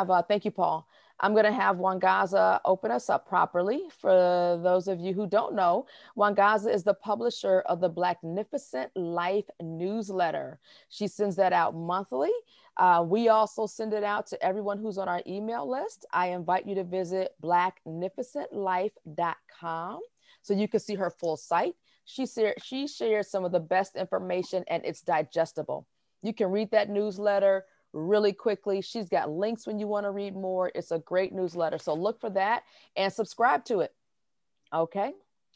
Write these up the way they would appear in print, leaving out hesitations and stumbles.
have, thank you, Paul. I'm going to have Wangaza open us up properly. For those of you who don't know, Wangaza is the publisher of the Blacknificent Life newsletter. She sends that out monthly. We also send it out to everyone who's on our email list. I invite you to visit blacknificentlife.com so you can see her full site. She shares some of the best information, and it's digestible. You can read that newsletter really quickly. She's got links when you want to read more. It's a great newsletter. So look for that and subscribe to it. Okay.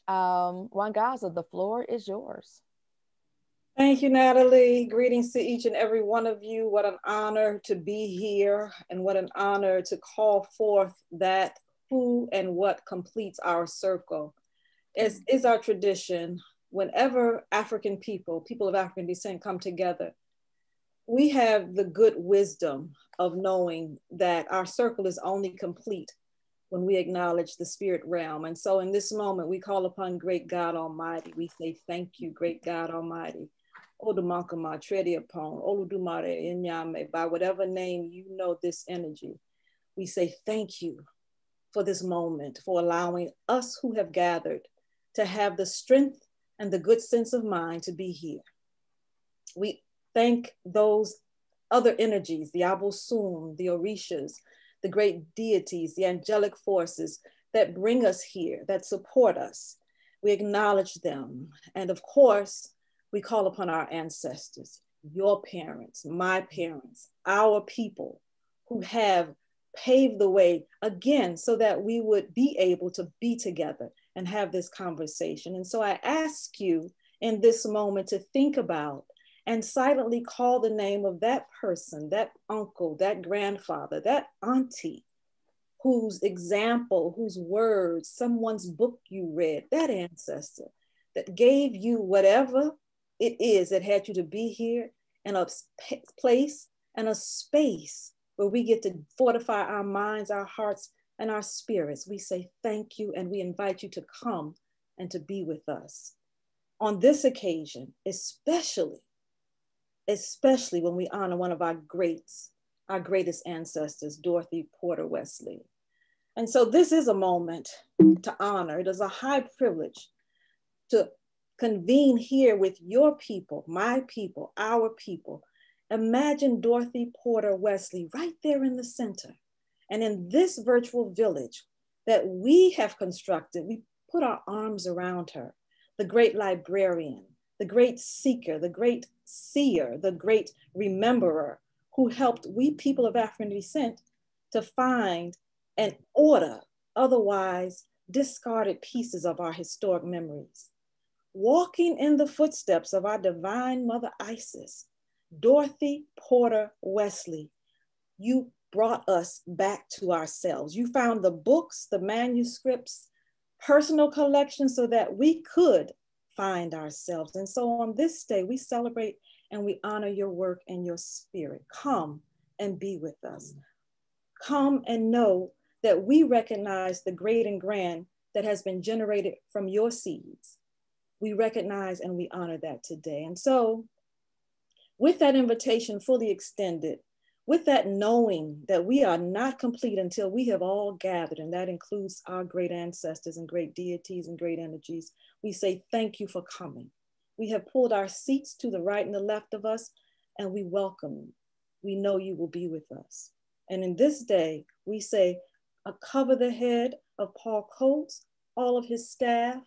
Wangaza, the floor is yours. Thank you, Natalie. Greetings to each and every one of you. What an honor to be here, and what an honor to call forth that who and what completes our circle. As is our tradition, whenever African people of African descent come together, we have the good wisdom of knowing that our circle is only complete when we acknowledge the spirit realm. And so in this moment, we call upon great God Almighty. We say, thank you, great God Almighty. Odumankama, Trediapon, Oludumare, Inyame, by whatever name you know this energy, we say thank you for this moment, for allowing us who have gathered to have the strength and the good sense of mind to be here. We thank those other energies, the Abosun, the Orishas, the great deities, the angelic forces that bring us here, that support us. We acknowledge them. And of course, we call upon our ancestors, your parents, my parents, our people who have paved the way again so that we would be able to be together and have this conversation. And so I ask you in this moment to think about and silently call the name of that person, that uncle, that grandfather, that auntie, whose example, whose words, someone's book you read, that ancestor that gave you whatever it is that had you to be here, in a place and a space where we get to fortify our minds, our hearts, and our spirits. We say thank you, and we invite you to come and to be with us. On this occasion, especially when we honor one of our greats, our greatest ancestors, Dorothy Porter Wesley. And so this is a moment to honor. It is a high privilege to convene here with your people, my people, our people. Imagine Dorothy Porter Wesley right there in the center. And in this virtual village that we have constructed, we put our arms around her, the great librarian, the great seeker, the great seer, the great rememberer, who helped we people of African descent to find and order otherwise discarded pieces of our historic memories. Walking in the footsteps of our divine mother Isis, Dorothy Porter Wesley, you brought us back to ourselves. You found the books, the manuscripts, personal collections so that we could find ourselves. And so on this day, we celebrate and we honor your work and your spirit. Come and be with us. Come and know that we recognize the great and grand that has been generated from your seeds. We recognize and we honor that today. And so with that invitation fully extended, with that knowing that we are not complete until we have all gathered, and that includes our great ancestors and great deities and great energies, we say thank you for coming. We have pulled our seats to the right and the left of us, and we welcome you. We know you will be with us. And in this day, we say, cover the head of Paul Coates, all of his staff,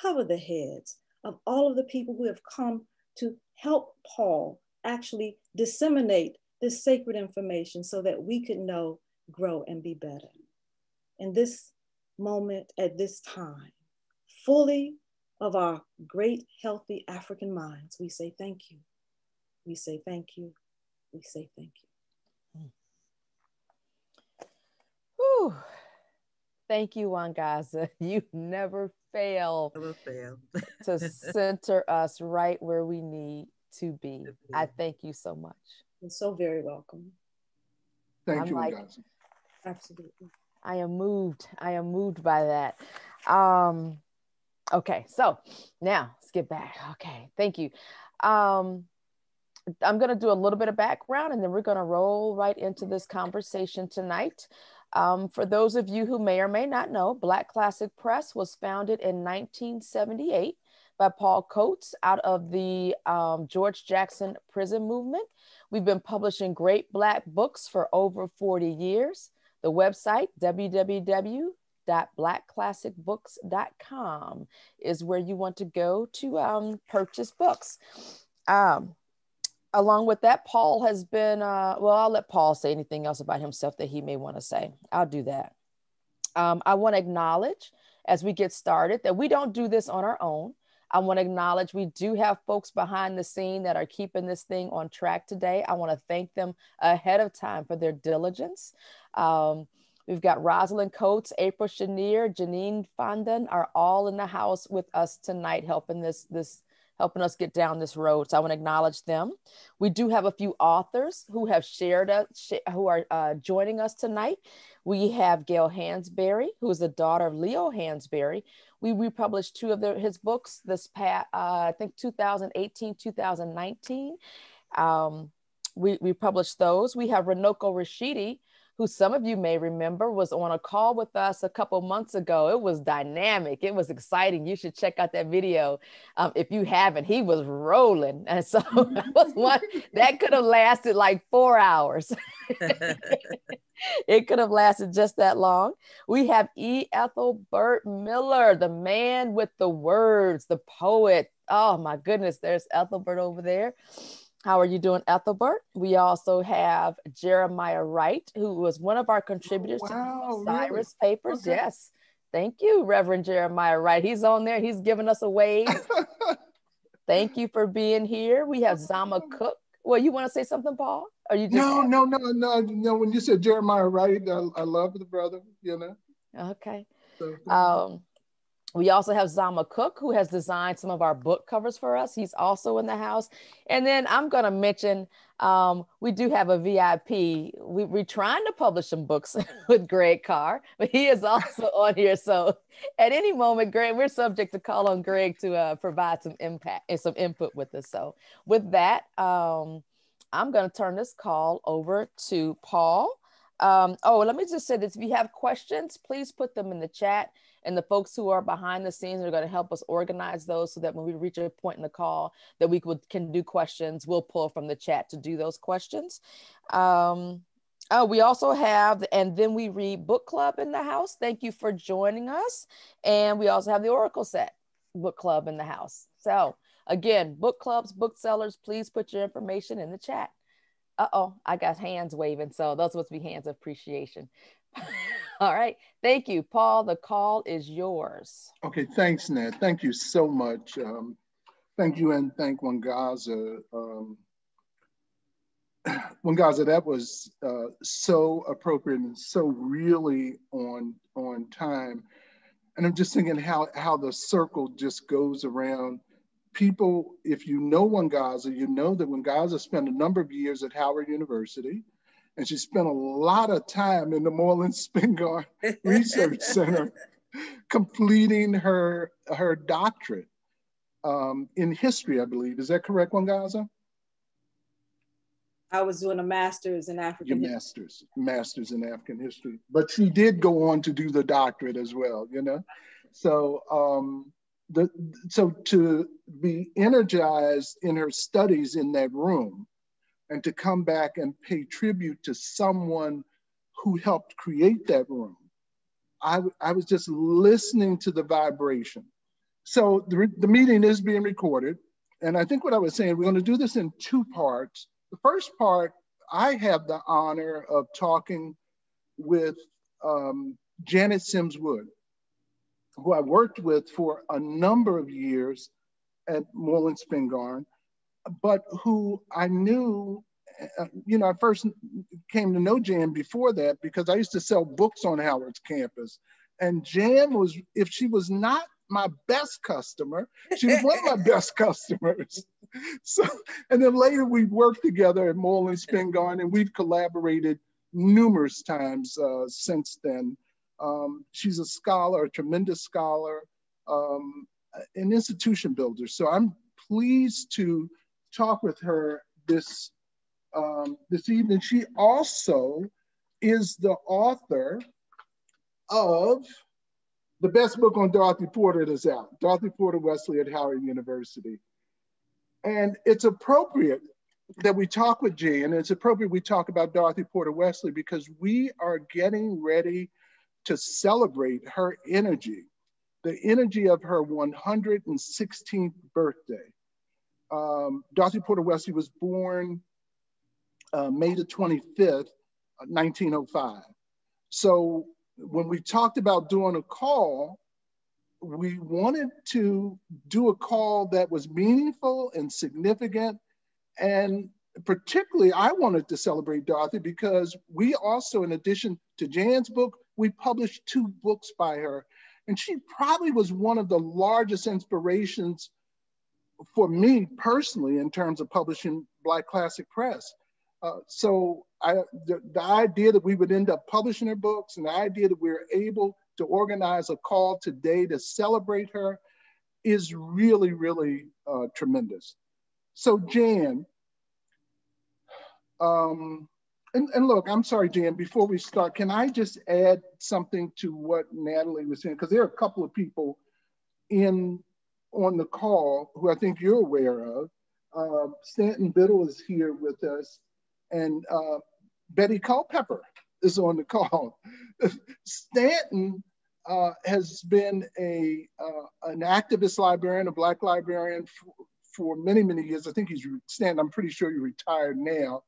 cover the heads of all of the people who have come to help Paul actually disseminate this sacred information so that we could know, grow, and be better. In this moment, at this time, fully of our great, healthy African minds, we say thank you. We say thank you. We say thank you. Whew. Thank you, Wangaza. You never fail, to center us right where we need to be. I thank you so much. You're so very welcome. Thank you, Wangaza. Absolutely. I am moved. I am moved by that. Okay, so now let's get back. Okay, thank you. I'm going to do a little bit of background and then we're going to roll right into this conversation tonight. For those of you who may or may not know, Black Classic Press was founded in 1978 by Paul Coates out of the George Jackson prison movement. We've been publishing great Black books for over 40 years. The website, www.blackclassicbooks.com, is where you want to go to purchase books. Along with that, Paul has been, well, I'll let Paul say anything else about himself that he may want to say. I'll do that. I want to acknowledge as we get started that we don't do this on our own. I want to acknowledge we do have folks behind the scene that are keeping this thing on track today. I want to thank them ahead of time for their diligence. We've got Rosalind Coates, April Chenier, Janine Fondon are all in the house with us tonight, helping helping us get down this road. So I want to acknowledge them. We do have a few authors who have who are joining us tonight. We have Gail Hansberry, who is the daughter of Leo Hansberry. We republished two of his books this past, I think 2018, 2019. We published those. We have Renoko Rashidi, who some of you may remember was on a call with us a couple months ago. It was dynamic. It was exciting. You should check out that video. If you haven't, he was rolling. And so it was one that could have lasted like 4 hours. It could have lasted just that long. We have E. Ethelbert Miller, the man with the words, the poet. Oh my goodness, there's Ethelbert over there. How are you doing, Ethelbert? We also have Jeremiah Wright, who was one of our contributors to the Cyrus papers. Okay. Yes. Thank you, Reverend Jeremiah Wright. He's on there. He's giving us a wave. Thank you for being here. We have Zama Cook. Well, you want to say something, Paul? Or you just No. When you said Jeremiah Wright, I love the brother, you know. Okay. We also have Zama Cook, who has designed some of our book covers for us. He's also in the house. And then I'm going to mention, we do have a VIP. We're trying to publish some books with Greg Carr, but he is also on here. So at any moment, Greg, we're subject to call on Greg to provide some impact and some input with us. So with that, I'm going to turn this call over to Paul. Let me just say this. If you have questions, please put them in the chat. And the folks who are behind the scenes are going to help us organize those so that when we reach a point in the call that we can do questions, we'll pull from the chat to do those questions. We also have, and then we read book club in the house. Thank you for joining us. And we also have the Oracle Set book club in the house. So again, book clubs, booksellers, please put your information in the chat. I got hands waving. So those must be hands of appreciation. All right. Thank you, Paul. The call is yours. Okay. Thanks, Ned. Thank you so much. Thank you, and thank Wangaza. Wangaza, that was so appropriate and so really on time. And I'm just thinking how the circle just goes around. People, if you know Wangaza, you know that Wangaza spent a number of years at Howard University. And she spent a lot of time in the Moreland Spingarn Research Center completing her doctorate in history, I believe. Is that correct, Wangaza? I was doing a master's in African history. Master's in African history. But she did go on to do the doctorate as well, you know? So, so to be energized in her studies in that room, and to come back and pay tribute to someone who helped create that room. I was just listening to the vibration. So the meeting is being recorded. And I think what I was saying, we're going to do this in two parts. The first part, I have the honor of talking with Janet Sims Wood, who I worked with for a number of years at Moreland Spingarn, but who I knew, I first came to know Jan before that because I used to sell books on Howard's campus. And Jan was, if she was not my best customer, she was one of my best customers. So, and then later we worked together at Moreland Spingarn, and we've collaborated numerous times since then. She's a scholar, a tremendous scholar, an institution builder. So I'm pleased to talk with her this this evening. She also is the author of the best book on Dorothy Porter that's out, Dorothy Porter Wesley at Howard University. And it's appropriate that we talk with Jan, and it's appropriate we talk about Dorothy Porter Wesley because we are getting ready to celebrate her energy, the energy of her 116th birthday. Dorothy Porter Wesley was born May the 25th, 1905. So when we talked about doing a call, we wanted to do a call that was meaningful and significant. And particularly, I wanted to celebrate Dorothy because we also, in addition to Jan's book, we published 2 books by her. And she probably was one of the largest inspirations for me personally in terms of publishing Black Classic Press. So the idea that we would end up publishing her books and the idea that we were able to organize a call today to celebrate her is really, really tremendous. So Jan, and look, I'm sorry, Jan, before we start, can I just add something to what Natalie was saying? Because there are a couple of people on the call who I think you're aware of. Stanton Biddle is here with us, and Betty Culpepper is on the call. Stanton has been an activist librarian, a Black librarian for many, many years. I think Stanton, I'm pretty sure you're retired now,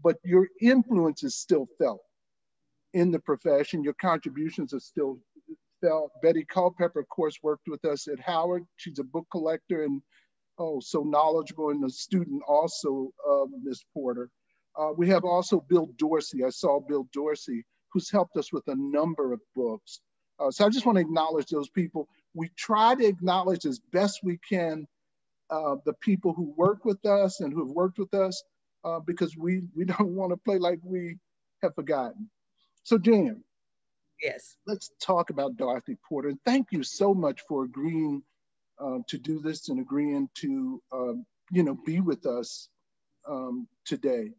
but your influence is still felt in the profession. Your contributions are still felt. Betty Culpepper, of course, worked with us at Howard. She's a book collector and so knowledgeable, and a student also of Ms. Porter. We have also Bill Dorsey. I saw Bill Dorsey, who's helped us with a number of books. So I just want to acknowledge those people. We try to acknowledge as best we can the people who work with us and who have worked with us because we don't want to play like we have forgotten. So Jan, yes, let's talk about Dorothy Porter. And thank you so much for agreeing to do this and agreeing to be with us today.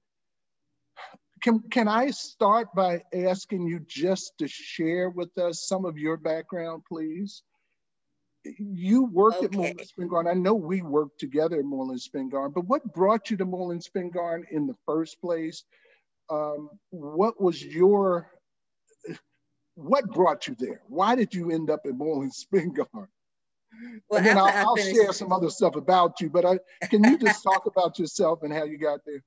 Can I start by asking you just to share with us some of your background, please? You worked at Moreland Spingarn. I know we worked together at Moreland Spingarn, but what brought you to Moreland Spingarn in the first place? What brought you there? Why did you end up at Moreland Spingarn? Well, and then I'll share some other stuff about you, but can you just talk about yourself and how you got there?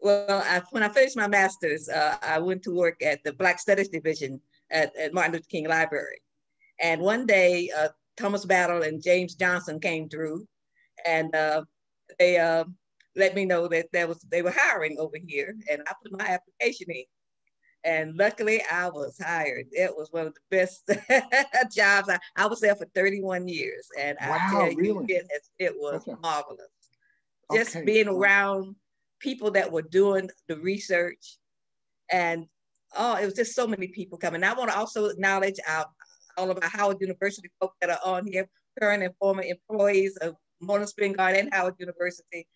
When I finished my master's, I went to work at the Black Studies Division at Martin Luther King Library. And one day, Thomas Battle and James Johnson came through, and they let me know that they were hiring over here, and I put my application in. And luckily, I was hired. It was one of the best jobs. I was there for 31 years, and wow, I tell you, really? it was marvelous. Just being around people that were doing the research, and it was just so many people coming. I want to also acknowledge all of our Howard University folks that are on here, current and former employees of Moreland Spingarn and Howard University.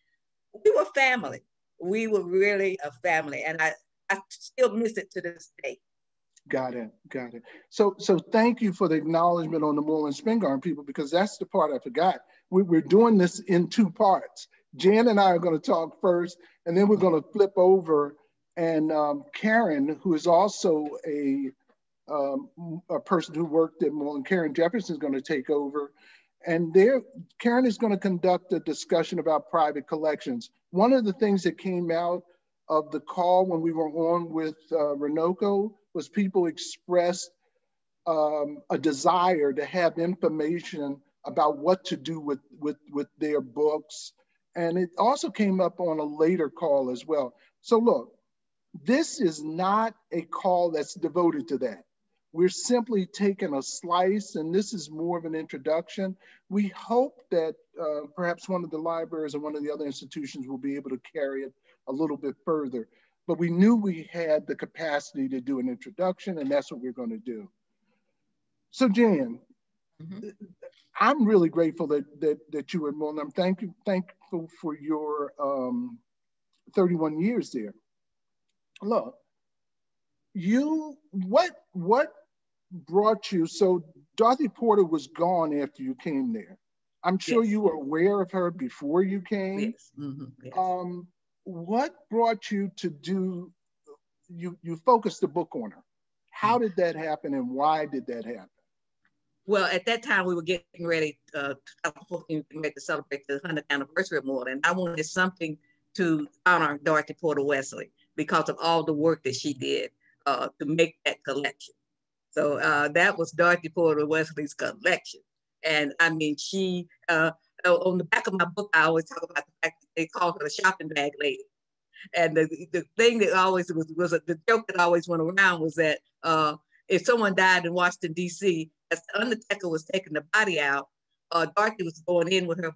We were family. We were really a family, and I still miss it to this day. Got it. So thank you for the acknowledgement on the Moreland Spingarn people, because that's the part I forgot. We're doing this in 2 parts. Jan and I are going to talk first, and then we're going to flip over, and Karen, who is also a person who worked at Moreland, Karen Jefferson, is going to take over. And Karen is going to conduct a discussion about private collections. One of the things that came out of the call when we were on with Renoco was people expressed a desire to have information about what to do with their books. And it also came up on a later call as well. So look, this is not a call that's devoted to that. We're simply taking a slice, and this is more of an introduction. We hope that perhaps one of the libraries or one of the other institutions will be able to carry it a little bit further. But we knew we had the capacity to do an introduction, and that's what we're going to do. So Jan, I'm really grateful that you were at Moreland. I'm thankful for your 31 years there. Look, what brought you, so Dorothy Porter was gone after you came there. I'm sure Yes. you were aware of her before you came. Yes. Mm-hmm. Yes. What brought you to do, you focused the book on her. How did that happen and why did that happen? Well, at that time we were getting ready to celebrate the 100th anniversary of Moreland. And I wanted something to honor Dorothy Porter Wesley because of all the work that she did to make that collection. So that was Dorothy Porter Wesley's collection. And I mean, she, on the back of my book, I always talk about the fact that they called her the shopping bag lady. And the thing that always was the joke that always went around was that if someone died in Washington, D.C., as the undertaker was taking the body out, Dorothy was going in with her,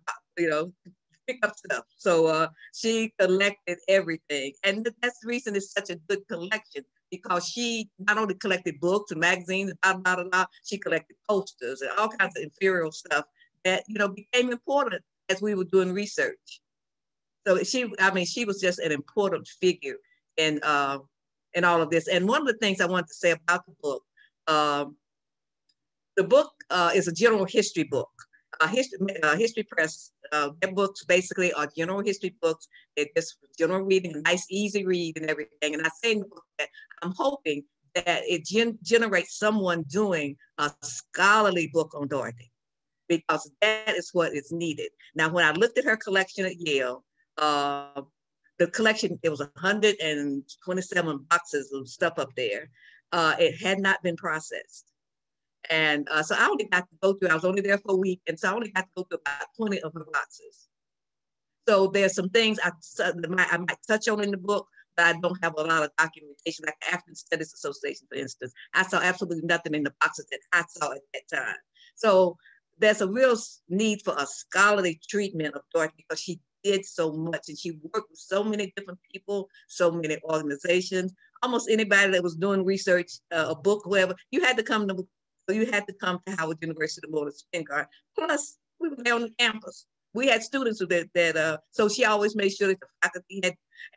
pick up stuff. So she collected everything. And that's the reason it's such a good collection, because she not only collected books and magazines, she collected posters and all kinds of imperial stuff that, became important as we were doing research. So she was just an important figure in all of this. And one of the things I wanted to say about the book is a general history book. History Press, their books basically are general history books. They're just general reading, nice, easy read and everything. And I say in the book that I'm hoping that it generates someone doing a scholarly book on Dorothy, because that is what is needed. Now, when I looked at her collection at Yale, the collection, it was 127 boxes of stuff up there. It had not been processed. And so I only got to go through, I was only there for a week, and so I only got to go through about 20 of her boxes. So there's some things I might touch on in the book, but I don't have a lot of documentation, like African Studies Association, for instance. I saw absolutely nothing in the boxes that I saw at that time. So there's a real need for a scholarly treatment of Dorothy, because she did so much and she worked with so many different people, so many organizations. Almost anybody that was doing research, a book, whoever, you had to come to Howard University, Moreland Spingarn. Plus, we were there on the campus. We had students so she always made sure that the faculty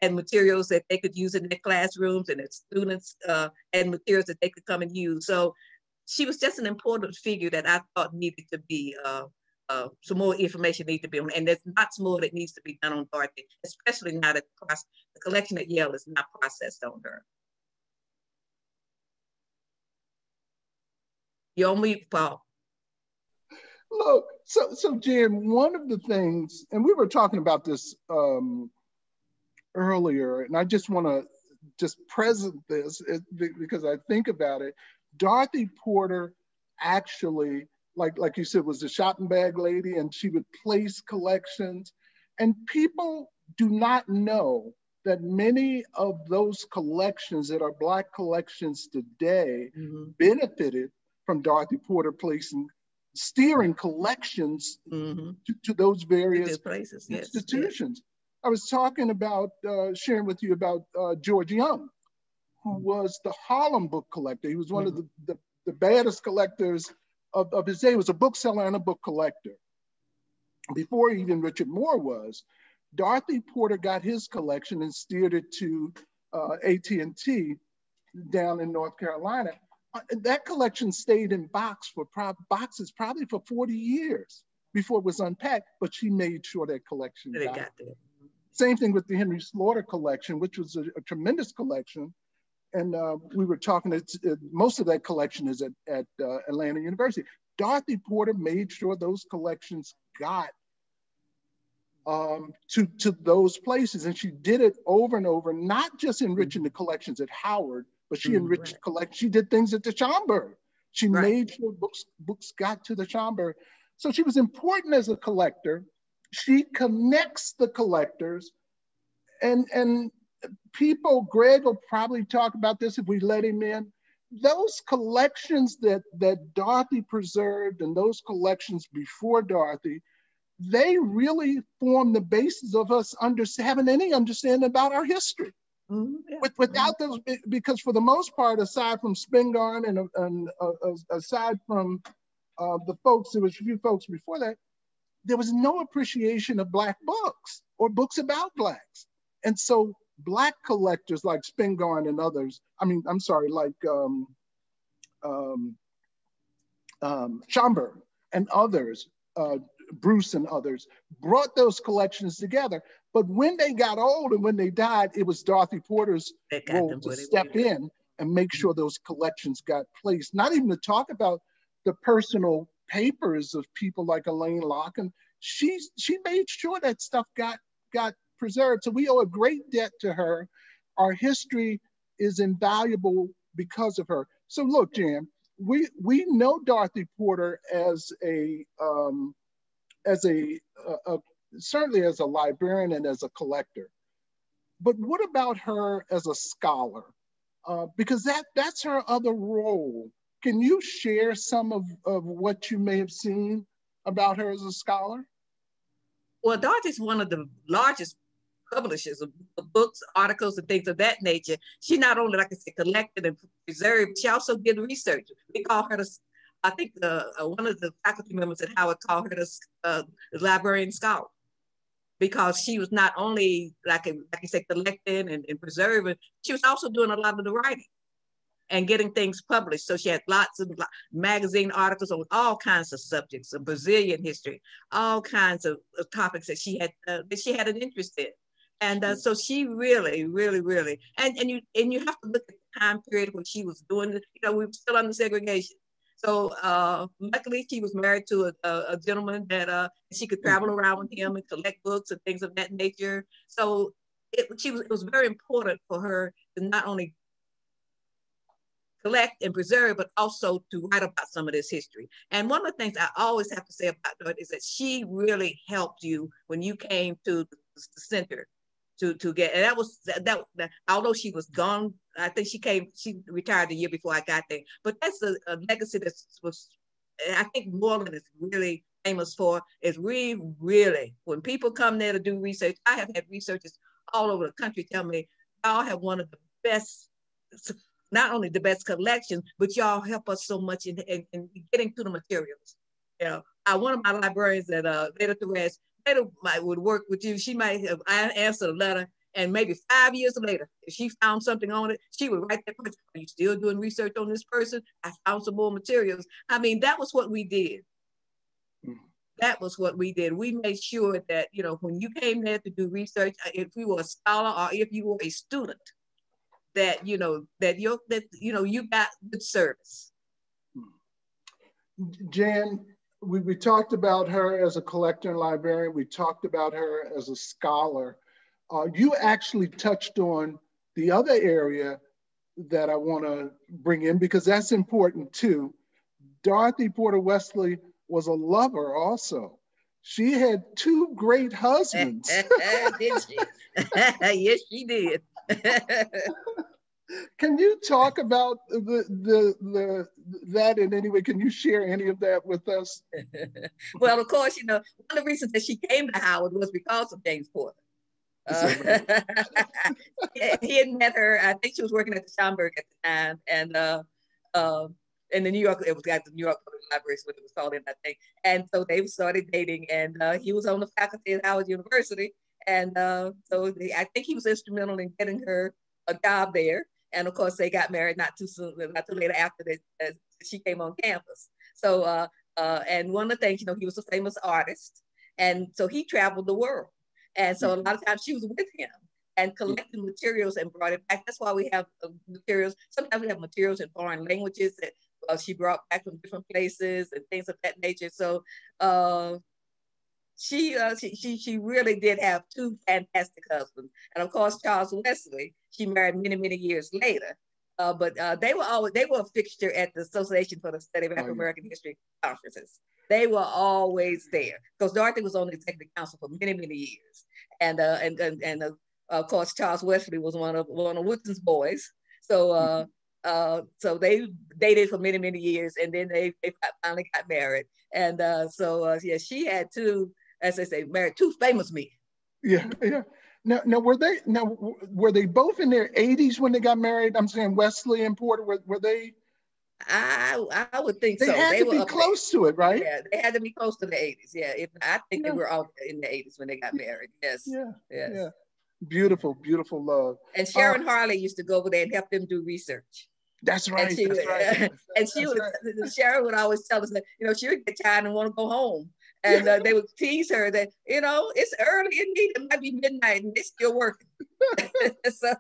had materials that they could use in their classrooms, and that students had materials that they could come and use. So she was just an important figure that I thought needed to be, some more information needed to be on, and there's lots more that needs to be done on Dorothy, especially now that the collection at Yale is not processed on her. You're on mute, Paul. Look, so Jan, one of the things, and we were talking about this earlier, and I just want to just present this because I think about it. Dorothy Porter actually, like you said, was the shopping bag lady, and she would place collections. And people do not know that many of those collections that are Black collections today benefited from Dorothy Porter steering collections to those various places, institutions. Yes. I was talking about, sharing with you about George Young, who was the Harlem book collector. He was one of the baddest collectors of his day. He was a bookseller and a book collector. Before even Richard Moore was, Dorothy Porter got his collection and steered it to AT&T down in North Carolina. That collection stayed in boxes probably for 40 years before it was unpacked, but she made sure that collection got there. Same thing with the Henry Slaughter collection, which was a tremendous collection. And we were talking, most of that collection is at Atlanta University. Dorothy Porter made sure those collections got to those places. And she did it over and over, not just enriching the collections at Howard, but she enriched collections. She did things at the Schomburg. She made sure books got to the Schomburg. So she was important as a collector. She connects the collectors, and people, Greg will probably talk about this if we let him in. Those collections that Dorothy preserved and those collections before Dorothy, they really form the basis of us having any understanding about our history. Without those, because for the most part, aside from Spingarn and aside from the folks, there was a few folks before that, there was no appreciation of Black books or books about Blacks. And so Black collectors like Spingarn and others, I'm sorry, like Schomburg and others, Bruce and others, brought those collections together. But when they got old and when they died, it was Dorothy Porter's role to step in and make sure those collections got placed. Not even to talk about the personal papers of people like Elaine Locke. And she made sure that stuff got preserved. So we owe a great debt to her. Our history is invaluable because of her. So look, Jan, we know Dorothy Porter as certainly as a librarian and as a collector. But what about her as a scholar? Because that's her other role. Can you share some of what you may have seen about her as a scholar? Well, Dorothy's one of the largest publishers of books, articles, and things of that nature. She not only, like I said, collected and preserved, she also did research. We call her I think one of the faculty members at Howard called her the librarian scholar, because she was not only, like you said, collecting and preserving, she was also doing a lot of the writing and getting things published. So she had lots of magazine articles on all kinds of subjects, of Brazilian history, all kinds of topics that she had an interest in. And so she really, really, really, and you have to look at the time period when she was doing it. We were still under segregation. So luckily she was married to a gentleman that she could travel around with him and collect books and things of that nature. So it was very important for her to not only collect and preserve, but also to write about some of this history. And one of the things I always have to say about her is that she really helped you when you came to the center to get, and that although she was gone, I think she retired the year before I got there, but that's a legacy that was, I think Moreland is really famous for, is really, when people come there to do research, I have had researchers all over the country tell me, y'all have one of the best, not only the best collections, but y'all help us so much in getting to the materials. One of my librarians that Leda Therese, Leda would work with you. She might have answered a letter, and maybe 5 years later, if she found something on it, she would write that person, are you still doing research on this person? I found some more materials. I mean, that was what we did. That was what we did. We made sure that, when you came there to do research, if you were a scholar or if you were a student, that you got good service. Jan, we talked about her as a collector and librarian. We talked about her as a scholar. You actually touched on the other area that I want to bring in, because that's important too. Dorothy Porter Wesley was a lover also. She had 2 great husbands. Did she? Yes, she did. Can you talk about that in any way? Can you share any of that with us? Well, of course, one of the reasons that she came to Howard was because of James Porter. He had met her. I think she was working at the Schomburg at the time, and in the New York, it was at the New York Public Library, what it was called, I think. And so they started dating, and he was on the faculty at Howard University, and so I think he was instrumental in getting her a job there. And of course, they got married not too later after that she came on campus. So, and one of the things, he was a famous artist, and so he traveled the world. And so a lot of times she was with him and collected materials and brought it back. That's why we have materials. Sometimes we have materials in foreign languages that she brought back from different places and things of that nature. So she really did have 2 fantastic husbands. And of course, Charles Wesley, she married many, many years later. But they were a fixture at the Association for the Study of African American History conferences. They were always there, because Dorothy was on the executive council for many, many years. And of course, Charles Wesley was one of Woodson's boys. So so they dated for many, many years, and then they finally got married. And yeah, she had 2, as I say, married 2 famous men. Yeah. Now were they both in their 80s when they got married? I'm saying Wesley and Porter, were they? I would think so. They had to be close to it, right? Yeah, they had to be close to the 80s. Yeah, I think they were all in the 80s when they got married. Yes. Yeah. Beautiful, beautiful love. And Sharon Harley used to go over there and help them do research. That's right. And she that's would, right. and she would, right. Sharon would always tell us that, you know, she would get tired and want to go home. And they would tease her that, you know, it's early in the it might be midnight and they're still working. so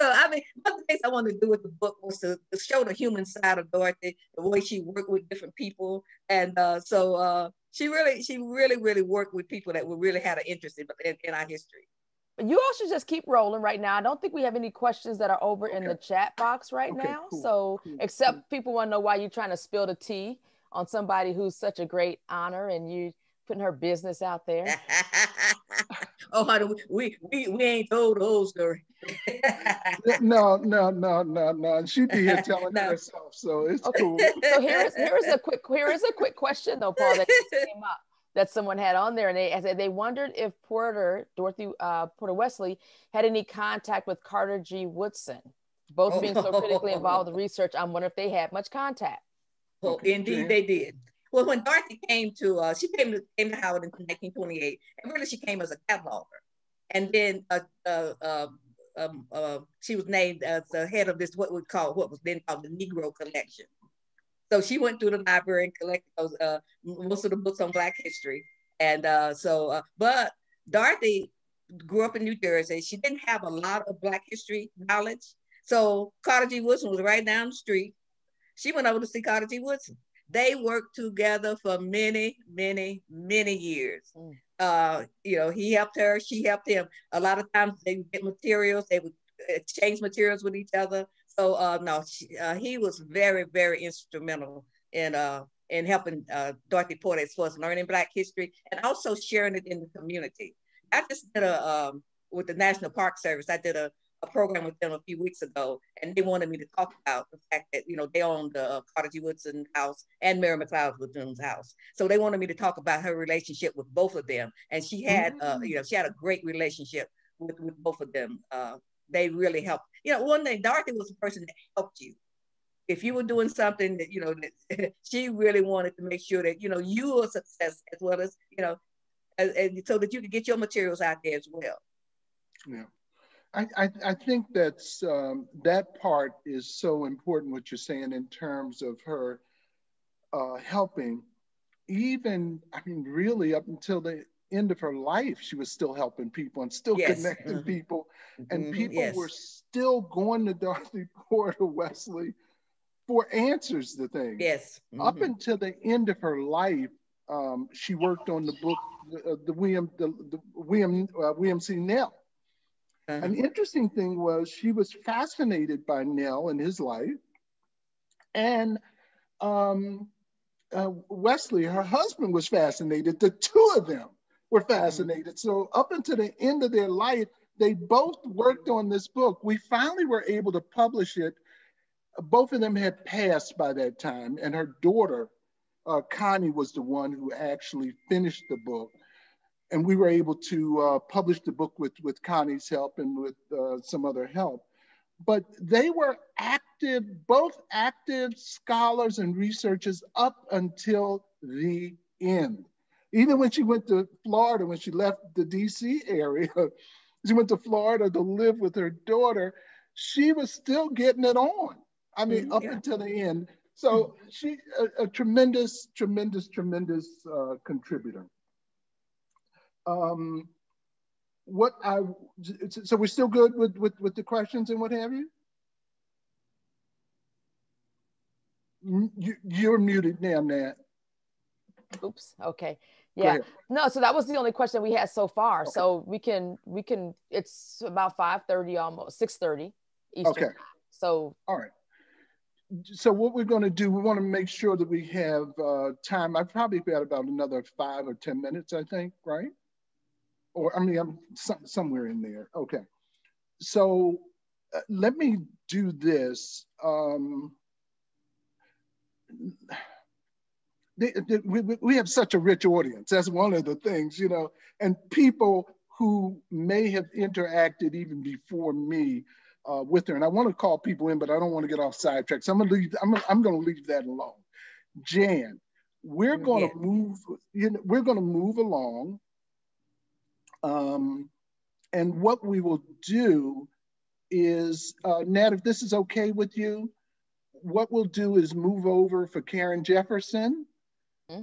I mean, one of the things I wanted to do with the book was to show the human side of Dorothy, the way she worked with different people. And she really worked with people that really had an interest in our history. You all should just keep rolling right now. I don't think we have any questions that are over in the chat box right now. Cool, so except people want to know why you're trying to spill the tea on somebody who's such a great honor and you putting her business out there. Oh, honey, we ain't told the whole story. No. She'd be here telling herself, so it's cool. So here is a quick question though, Paul, that came up that someone had on there, and they wondered if Dorothy Porter Wesley had any contact with Carter G. Woodson, both being so critically involved in research. I'm wondering if they had much contact. Oh, indeed they did. Well, when Dorothy came to, she came to Howard in 1928, and really she came as a cataloger, and then she was named as the head of this what was then called the Negro Collection. So she went through the library and collected those, most of the books on Black history. And but Dorothy grew up in New Jersey. She didn't have a lot of Black history knowledge. So Carter G. Woodson was right down the street. She went over to see Carter G. Woodson. They worked together for many years. You know, he helped her, she helped him. A lot of times they would get materials, they would exchange materials with each other. So he was very instrumental in helping Dorothy Porter as far as learning Black history and also sharing it in the community. I just did with the National Park Service, I did a program with them a few weeks ago, and they wanted me to talk about the fact that, you know, they owned the Carter G. Woodson house and Mary McLeod Woodson's house. So they wanted me to talk about her relationship with both of them. And she had, you know, she had a great relationship with both of them. They really helped. You know, one thing, Dorothy was a person that helped you. If you were doing something that, you know, that she really wanted to make sure that, you know, you were a success as well as, you know, and so that you could get your materials out there as well. Yeah. I think that's that part is so important, what you're saying in terms of her helping. Even, I mean, really up until the end of her life, she was still helping people and still connecting people. And people were still going to Dorothy Porter Wesley for answers to things. Yes. Up until the end of her life, she worked on the book, the William C. Nell. An interesting thing was she was fascinated by Nell and his life, and Wesley, her husband, was fascinated. The two of them were fascinated. So up until the end of their life, they both worked on this book. We finally were able to publish it. Both of them had passed by that time, and her daughter, Connie, was the one who actually finished the book. And we were able to publish the book with Connie's help and with some other help. But they were both active scholars and researchers up until the end. Even when she went to Florida, when she left the DC area, she went to Florida to live with her daughter, she was still getting it on. I mean, up until the end. So she, a tremendous contributor. So we're still good with the questions and what have you? You're muted now, Nat. Oops. Okay. Yeah. No. So that was the only question we had so far. Okay. So we can. It's about 5:30, almost 6:30 Eastern. Okay. So. All right. So what we're going to do, we want to make sure that we have time. I've probably got about another 5 or 10 minutes, I think, right? Or I mean, I'm somewhere in there. Okay. So let me do this. We have such a rich audience. That's one of the things, you know, and people who may have interacted even before me with her. And I want to call people in, but I don't want to get off sidetrack. So I'm going to leave that alone. Jan, we're going to move. We're going to move along. And what we will do is, Nat, if this is okay with you, what we'll do is move over for Karen Jefferson.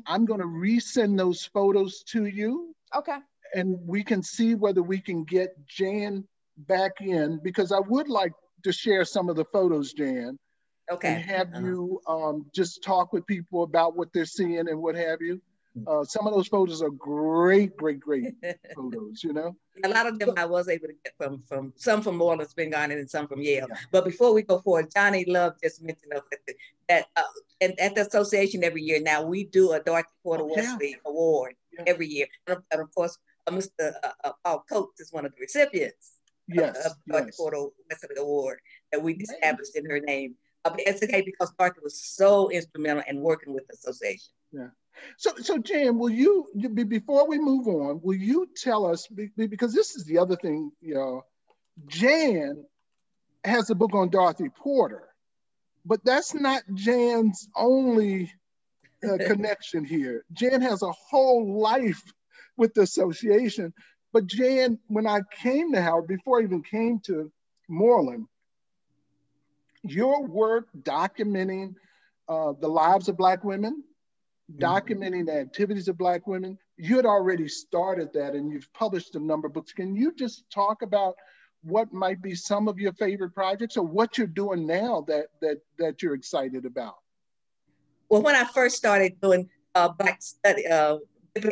I'm going to resend those photos to you. Okay. And we can see whether we can get Jan back in, because I would like to share some of the photos, Jan. Okay. And have you just talk with people about what they're seeing and what have you. Some of those photos are great photos, you know? A lot of them I was able to get from some from Moreland Spring Garden and some from Yale. Yeah. But before we go forward, Johnny Love just mentioned that at the association every year now, we do a Dorothy Porter Wesley Award every year. And of course, Mr. Paul Coates is one of the recipients of Dorothy Porter Wesley Award that we established in her name. It's okay because Dorothy was so instrumental in working with the association. Yeah. So Jan, will you, before we move on, will you tell us, because this is the other thing, you know, Jan has a book on Dorothy Porter, but that's not Jan's only connection here. Jan has a whole life with the association. But Jan, when I came to Howard, before I even came to Moreland, your work documenting the lives of Black women, documenting the activities of Black women, you had already started that and you've published a number of books. Can you just talk about what might be some of your favorite projects or what you're doing now that you're excited about? Well, when I first started doing Black study,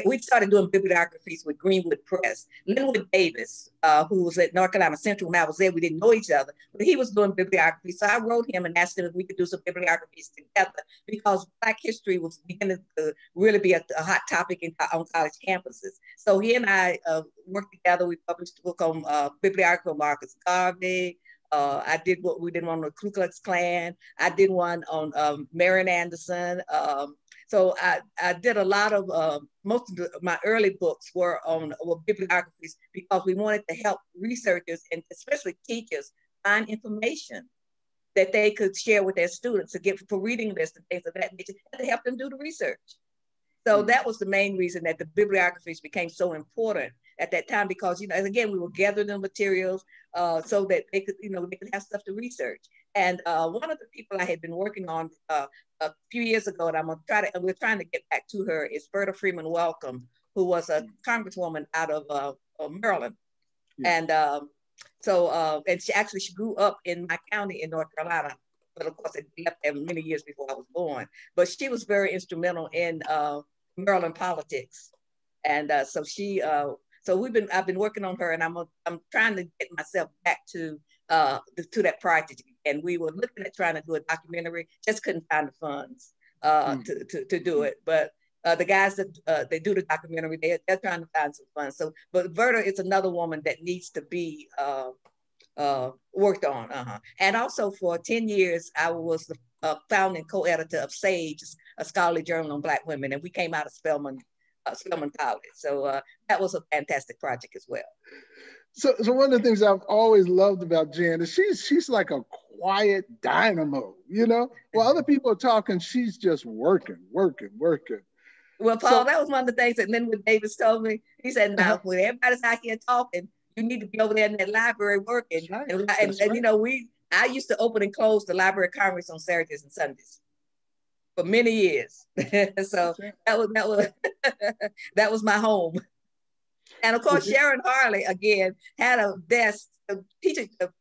we started doing bibliographies with Greenwood Press. Linwood Davis, who was at North Carolina Central when I was there, we didn't know each other, but he was doing bibliography. So I wrote him and asked him if we could do some bibliographies together because Black history was beginning to really be a hot topic on college campuses. So he and I worked together. We published a book on bibliography of Marcus Garvey. I did what we did one on the Ku Klux Klan. I did one on Marian Anderson. So I did a lot of, most of my early books were bibliographies because we wanted to help researchers and especially teachers find information that they could share with their students to get for reading lists and things of that nature to help them do the research. So that was the main reason that the bibliographies became so important at that time because, you know, again, we were gathering the materials so that they could, you know, they could have stuff to research. And one of the people I had been working on a few years ago, and we're trying to get back to her, is Berta Freeman Welcome, who was a congresswoman out of Maryland. Yeah. And she grew up in my county in North Carolina, but of course it left there many years before I was born. But she was very instrumental in Maryland politics, and I've been working on her, and I'm trying to get myself back to that project. And we were looking at trying to do a documentary, just couldn't find the funds to do it. But the guys that they do the documentary, they're trying to find some funds. So, but Verta is another woman that needs to be worked on. And also for 10 years, I was the founding co-editor of Sage, a scholarly journal on Black women, and we came out of Spelman College. So that was a fantastic project as well. So one of the things I've always loved about Jan is she's like a quiet dynamo, you know? While other people are talking, she's just working. Well, Paul, that was one of the things that Linwood Davis told me. He said, now, when everybody's out here talking, you need to be over there in that library working. Right. And you know, I used to open and close the Library of Congress on Saturdays and Sundays for many years. So that was my home. And of course, Sharon Harley, again, had a desk. The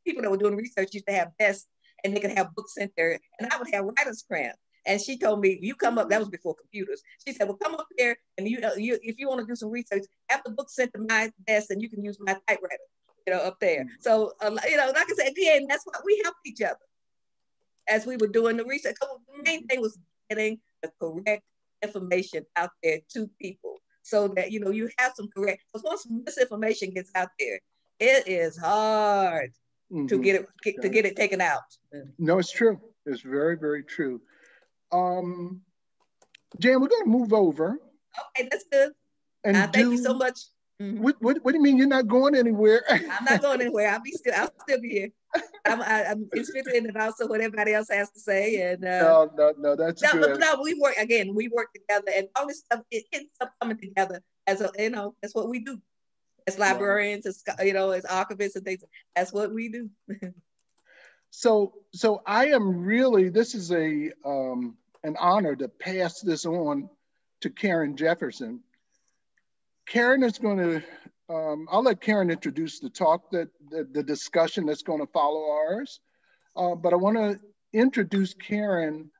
people that were doing research used to have desks and they could have books sent there. And I would have writer's cramp. And she told me, you come up, that was before computers. She said, well, come up here and if you want to do some research, have the book sent to my desk and you can use my typewriter, you know, up there. So, you know, like I said, again, that's why we helped each other as we were doing the research. So the main thing was getting the correct information out there to people so that, you know, you have some correct, because once misinformation gets out there, it is hard to get it taken out. No, it's true. It's very, very true. Jan, we're going to move over. Okay, that's good. And thank you so much. What do you mean you're not going anywhere? I'm not going anywhere. I'll still be here. I'm interested in it also what everybody else has to say. And no, that's good. No, we work together, and all this stuff it ends up coming together as a, you know, that's what we do As librarians, as, you know, as archivists and things, that's what we do. So I am really, this is a an honor to pass this on to Karen Jefferson. Karen is going to, I'll let Karen introduce the talk, the discussion that's going to follow ours. But I want to introduce Karen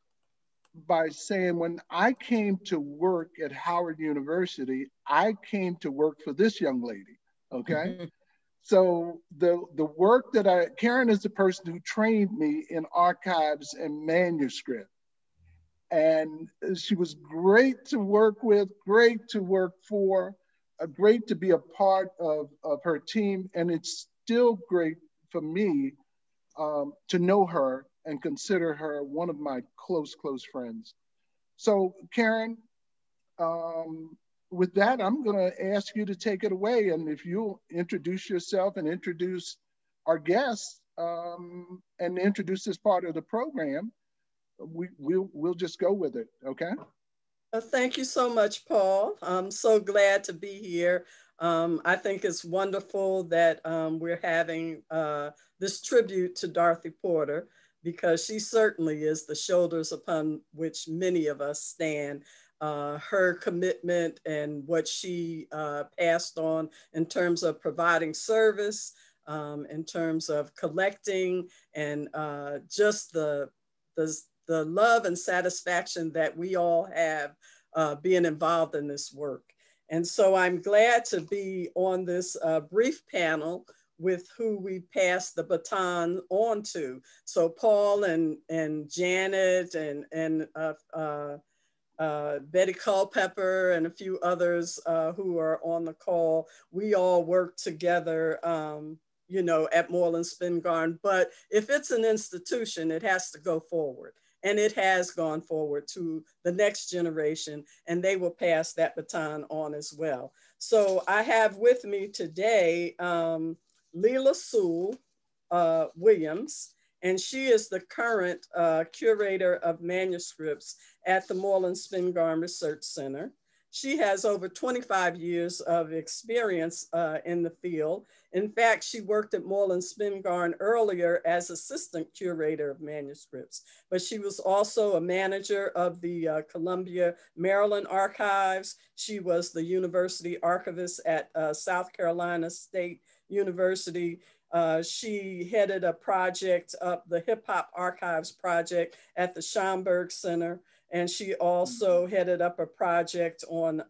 by saying when I came to work at Howard University, I came to work for this young lady, okay? So the work that Karen is the person who trained me in archives and manuscript. And she was great to work with, great to work for, great to be a part of her team. And it's still great for me to know her and consider her one of my close friends. So Karen, with that, I'm gonna ask you to take it away. And if you'll introduce yourself and introduce our guests and introduce this part of the program, we'll just go with it, okay? Thank you so much, Paul. I'm so glad to be here. I think it's wonderful that we're having this tribute to Dorothy Porter, because she certainly is the shoulders upon which many of us stand. Her commitment and what she passed on in terms of providing service, in terms of collecting, and just the love and satisfaction that we all have being involved in this work. And so I'm glad to be on this brief panel with who we pass the baton on to. So Paul and Janet and Betty Culpepper and a few others who are on the call, we all work together you know, at Moreland Spingarn. But if it's an institution, it has to go forward. And it has gone forward to the next generation, and they will pass that baton on as well. So I have with me today Leela Sewell Williams, and she is the current curator of manuscripts at the Moreland Spingarn Research Center. She has over 25 years of experience in the field. In fact, she worked at Moreland Spingarn earlier as assistant curator of manuscripts, but she was also a manager of the Columbia, Maryland archives. She was the university archivist at South Carolina State University. She headed a project, the Hip Hop Archives project at the Schomburg Center. And she also headed up a project on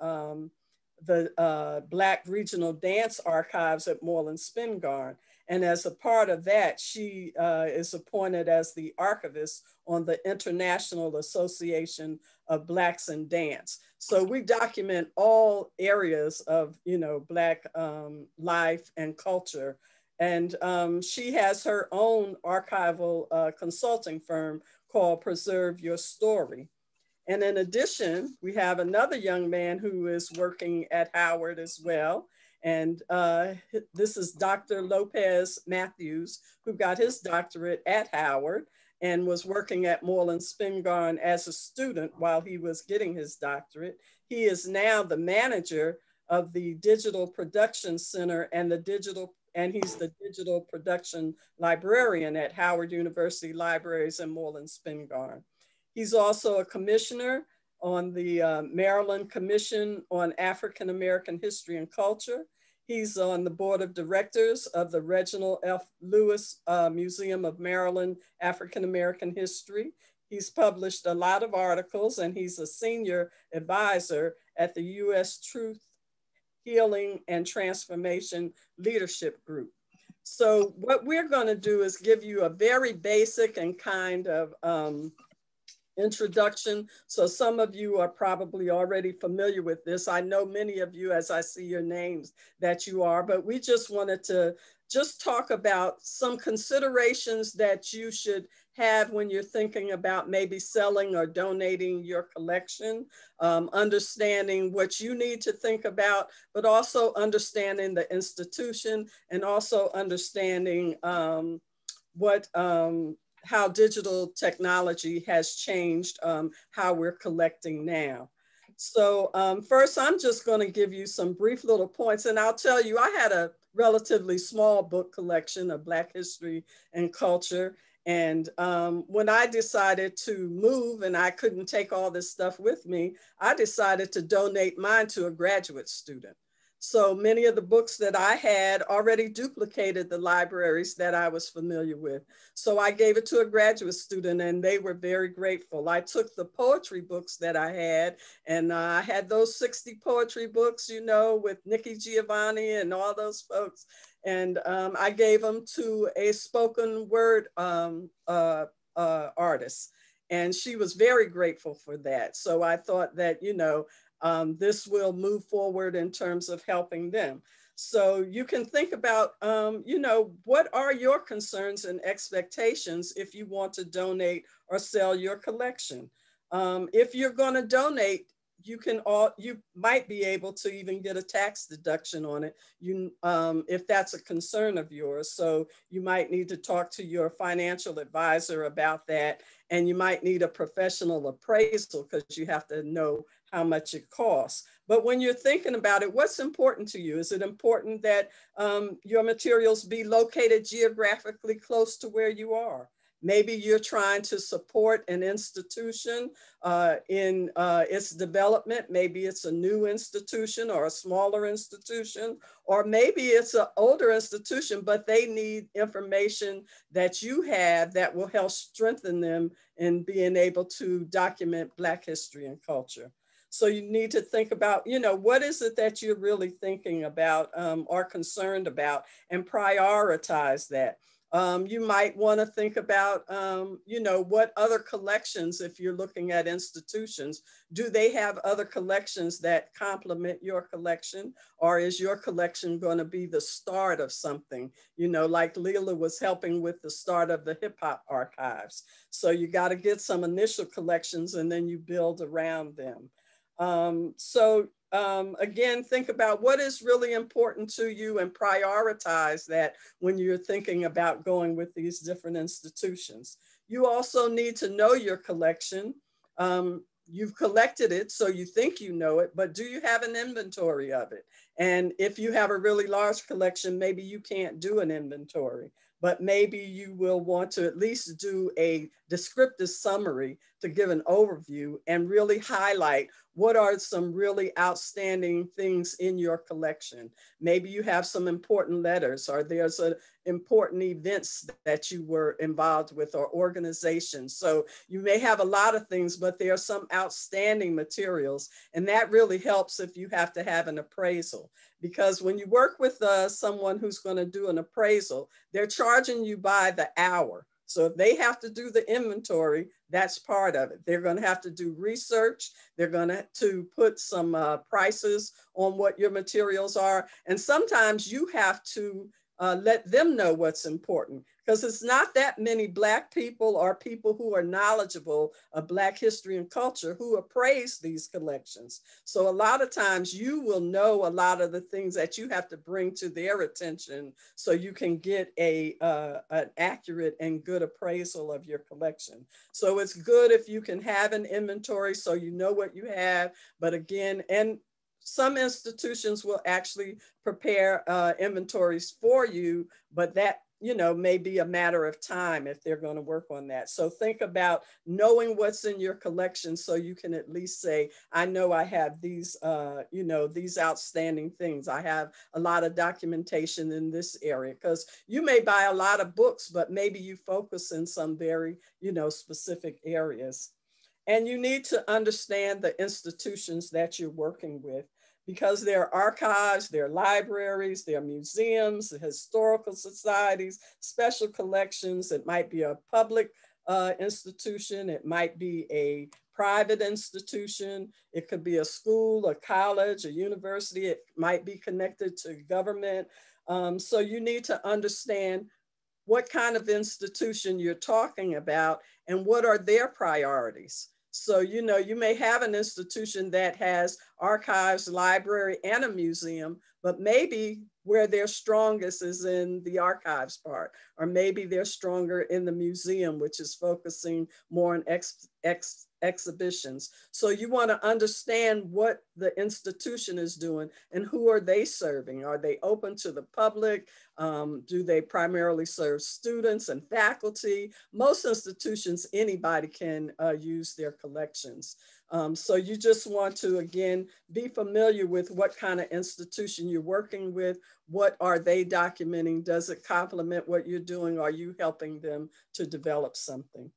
the Black Regional Dance Archives at Moreland Spingarn. And as a part of that, she is appointed as the archivist on the International Association of Blacks in Dance. So we document all areas of, you know, Black life and culture. And she has her own archival consulting firm called Preserve Your Story. And in addition, we have another young man who is working at Howard as well. And this is Dr. Lopez Matthews, who got his doctorate at Howard and was working at Moreland Spingarn as a student while he was getting his doctorate. He is now the manager of the Digital Production Center and he's the digital production librarian at Howard University Libraries and Moreland Spingarn. He's also a commissioner on the Maryland Commission on African American History and Culture. He's on the board of directors of the Reginald F. Lewis Museum of Maryland African American History. He's published a lot of articles, and he's a senior advisor at the U.S. Truth, Healing, and Transformation Leadership Group. So what we're going to do is give you a very basic and kind of introduction. So some of you are probably already familiar with this. I know many of you, as I see your names, that you are, but we just wanted to just talk about some considerations that you should have when you're thinking about maybe selling or donating your collection, understanding what you need to think about, but also understanding the institution and also understanding how digital technology has changed how we're collecting now. So first, I'm just going to give you some brief little points, and I'll tell you, I had a relatively small book collection of Black history and culture. And when I decided to move and I couldn't take all this stuff with me, I decided to donate mine to a graduate student. So many of the books that I had already duplicated the libraries that I was familiar with. So I gave it to a graduate student and they were very grateful. I took the poetry books that I had, and I had those 60 poetry books, you know, with Nikki Giovanni and all those folks. And I gave them to a spoken word artist. And she was very grateful for that. So I thought that, you know, this will move forward in terms of helping them. So you can think about, you know, what are your concerns and expectations if you want to donate or sell your collection? If you're going to donate, you might be able to even get a tax deduction on it, if that's a concern of yours. So you might need to talk to your financial advisor about that, and you might need a professional appraisal because you have to know how much it costs. But when you're thinking about it, what's important to you? Is it important that your materials be located geographically close to where you are? Maybe you're trying to support an institution in its development. Maybe it's a new institution or a smaller institution, or maybe it's an older institution, but they need information that you have that will help strengthen them in being able to document Black history and culture. So you need to think about, you know, what is it that you're really thinking about or concerned about, and prioritize that. You might want to think about, you know, what other collections, if you're looking at institutions, do they have other collections that complement your collection? Or is your collection going to be the start of something? You know, like Leela was helping with the start of the hip hop archives. So you got to get some initial collections and then you build around them. Again, think about what is really important to you and prioritize that when you're thinking about going with these different institutions. You also need to know your collection. You've collected it, so you think you know it, but do you have an inventory of it? And if you have a really large collection, maybe you can't do an inventory, but maybe you will want to at least do a descriptive summary to give an overview and really highlight what are some really outstanding things in your collection. Maybe you have some important letters, or there's important events that you were involved with, or organizations. So you may have a lot of things, but there are some outstanding materials. And that really helps if you have to have an appraisal. Because when you work with someone who's going to do an appraisal, they're charging you by the hour. So if they have to do the inventory, that's part of it. They're going to have to do research. They're going to put some prices on what your materials are. And sometimes you have to let them know what's important, because it's not that many Black people or people who are knowledgeable of Black history and culture who appraise these collections. So a lot of times you will know a lot of the things that you have to bring to their attention so you can get an accurate and good appraisal of your collection. So it's good if you can have an inventory so you know what you have, but again, and some institutions will actually prepare inventories for you, but that, you know, may be a matter of time if they're going to work on that. So think about knowing what's in your collection so you can at least say, I know I have these, you know, these outstanding things. I have a lot of documentation in this area, because you may buy a lot of books, but maybe you focus in some very, you know, specific areas. And you need to understand the institutions that you're working with, because there are archives, there are libraries, there are museums, historical societies, special collections. It might be a public institution. It might be a private institution. It could be a school, a college, a university. It might be connected to government. So you need to understand what kind of institution you're talking about and what are their priorities. So, you know, you may have an institution that has archives, library, and a museum, but maybe where they're strongest is in the archives part, or maybe they're stronger in the museum, which is focusing more on exhibitions. So you want to understand what the institution is doing and who are they serving? Are they open to the public? Do they primarily serve students and faculty? Most institutions, anybody can use their collections. So you just want to, again, be familiar with what kind of institution you're working with. What are they documenting? Does it complement what you're doing? Are you helping them to develop something?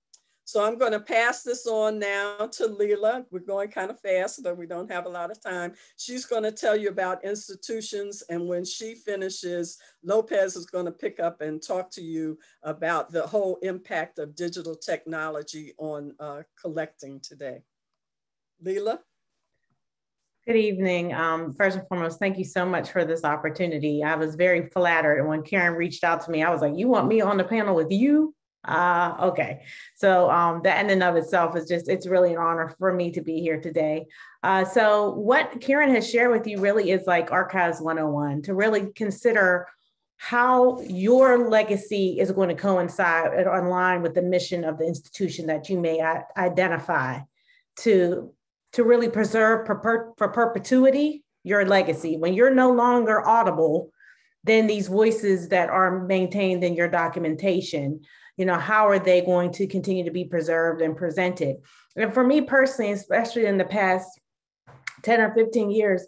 So I'm going to pass this on now to Leila. We're going kind of fast, but we don't have a lot of time. She's going to tell you about institutions. And when she finishes, Lopez is going to pick up and talk to you about the whole impact of digital technology on collecting today. Leila? Good evening. First and foremost, thank you so much for this opportunity. I was very flattered. And when Karen reached out to me, I was like, you want me on the panel with you? Okay. So that in and of itself is just, it's really an honor for me to be here today. So what Karen has shared with you really is like Archives 101, to really consider how your legacy is going to coincide and align with the mission of the institution that you may identify to really preserve for perpetuity your legacy. When you're no longer audible, then these voices that are maintained in your documentation, you know, how are they going to continue to be preserved and presented? And for me personally, especially in the past 10 or 15 years,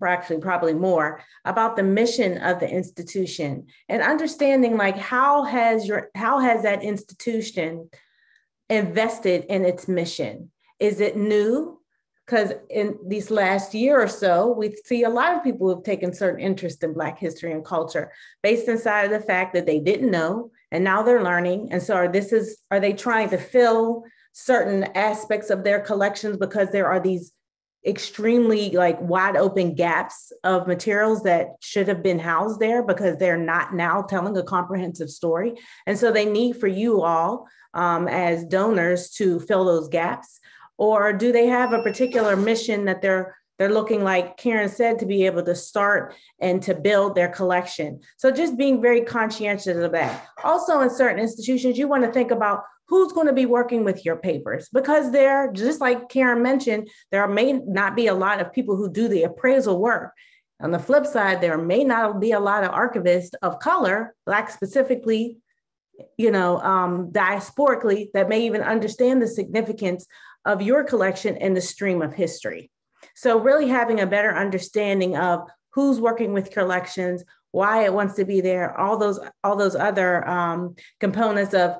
actually probably more, about the mission of the institution and understanding like how has that institution invested in its mission? Is it new? Because in these last year or so, we see a lot of people who have taken certain interest in Black history and culture based inside of the fact that they didn't know, and now they're learning. And so are they trying to fill certain aspects of their collections because there are these extremely like wide open gaps of materials that should have been housed there because they're not now telling a comprehensive story. And so they need for you all as donors to fill those gaps. Or do they have a particular mission that they're looking, like Karen said, to be able to start and to build their collection? So just being very conscientious of that. Also in certain institutions, you want to think about who's going to be working with your papers, because there, just like Karen mentioned, there may not be a lot of people who do the appraisal work. On the flip side, there may not be a lot of archivists of color, Black specifically, you know, diasporically, that may even understand the significance of your collection in the stream of history. So really having a better understanding of who's working with collections, why it wants to be there, all those other components of,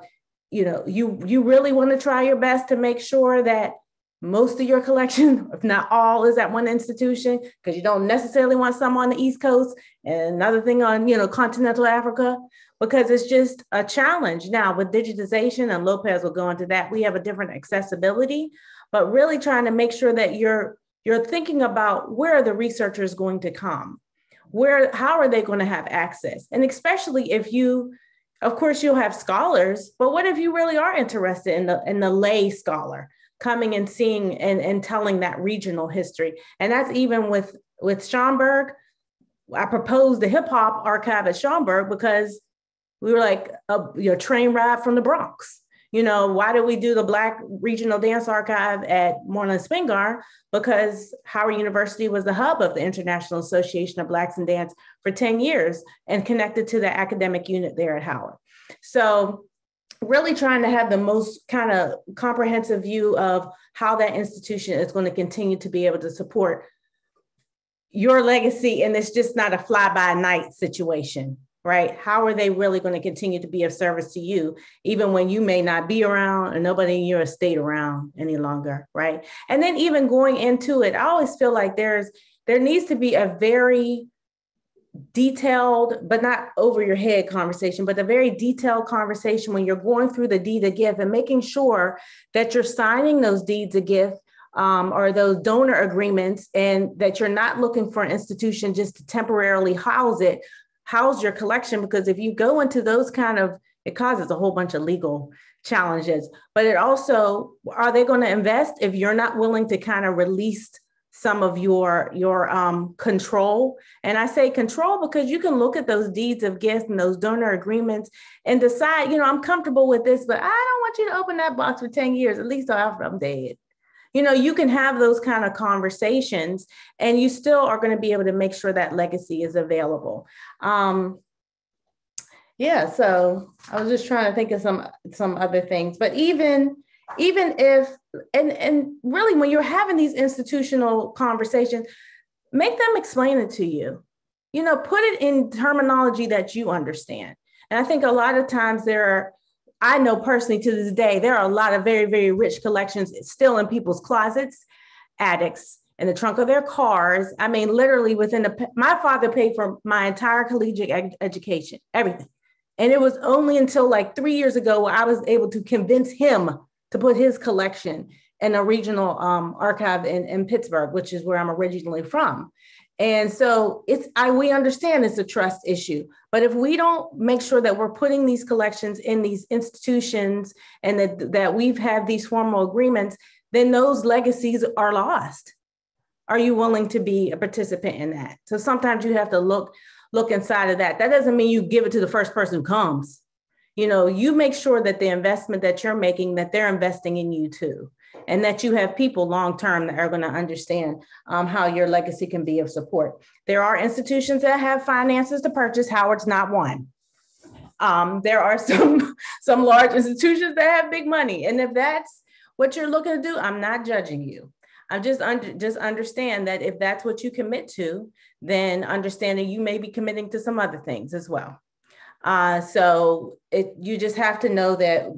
you know, you really want to try your best to make sure that most of your collection, if not all, is at one institution, because you don't necessarily want some on the East Coast and another thing on, you know, continental Africa, because it's just a challenge. Now with digitization, and Lopez will go into that, we have a different accessibility, but really trying to make sure that you're thinking about where are the researchers going to come? How are they going to have access? And especially if of course you'll have scholars, but what if you really are interested in the lay scholar coming and seeing and telling that regional history? And that's even with Schaumburg. I proposed the hip hop archive at Schaumburg because we were like a train ride from the Bronx. You know, why did we do the Black Regional Dance Archive at Moreland Spingarn? Because Howard University was the hub of the International Association of Blacks in Dance for 10 years and connected to the academic unit there at Howard. So really trying to have the most kind of comprehensive view of how that institution is going to continue to be able to support your legacy. And it's just not a fly-by-night situation, right? How are they really going to continue to be of service to you, even when you may not be around and nobody in your estate around any longer, right? And then even going into it, I always feel like there needs to be a very detailed, but not over your head conversation, but a very detailed conversation when you're going through the deed of gift and making sure that you're signing those deeds of gift or those donor agreements, and that you're not looking for an institution just to temporarily house your collection. Because if you go into those it causes a whole bunch of legal challenges, but it also, are they going to invest if you're not willing to kind of release some of your control. And I say control because you can look at those deeds of gift and those donor agreements and decide, you know, I'm comfortable with this, but I don't want you to open that box for 10 years, at least after I'm dead. You know, you can have those kind of conversations and you still are going to be able to make sure that legacy is available. Yeah, so I was just trying to think of some other things, but even if, and really when you're having these institutional conversations, make them explain it to you, you know, put it in terminology that you understand. And I think a lot of times I know personally to this day, there are a lot of very, very rich collections still in people's closets, attics, in the trunk of their cars. I mean, literally my father paid for my entire collegiate education, everything. And it was only until like 3 years ago where I was able to convince him to put his collection in a regional archive in Pittsburgh, which is where I'm originally from. And so we understand it's a trust issue, but if we don't make sure that we're putting these collections in these institutions and that we've had these formal agreements, then those legacies are lost. Are you willing to be a participant in that? So sometimes you have to look inside of that. That doesn't mean you give it to the first person who comes. You know, you make sure that the investment that you're making, that they're investing in you too. And that you have people long-term that are going to understand how your legacy can be of support. There are institutions that have finances to purchase. Howard's not one. There are some large institutions that have big money. And if that's what you're looking to do, I'm not judging you. I'm just understand that if that's what you commit to, then understanding you may be committing to some other things as well. So you just have to know that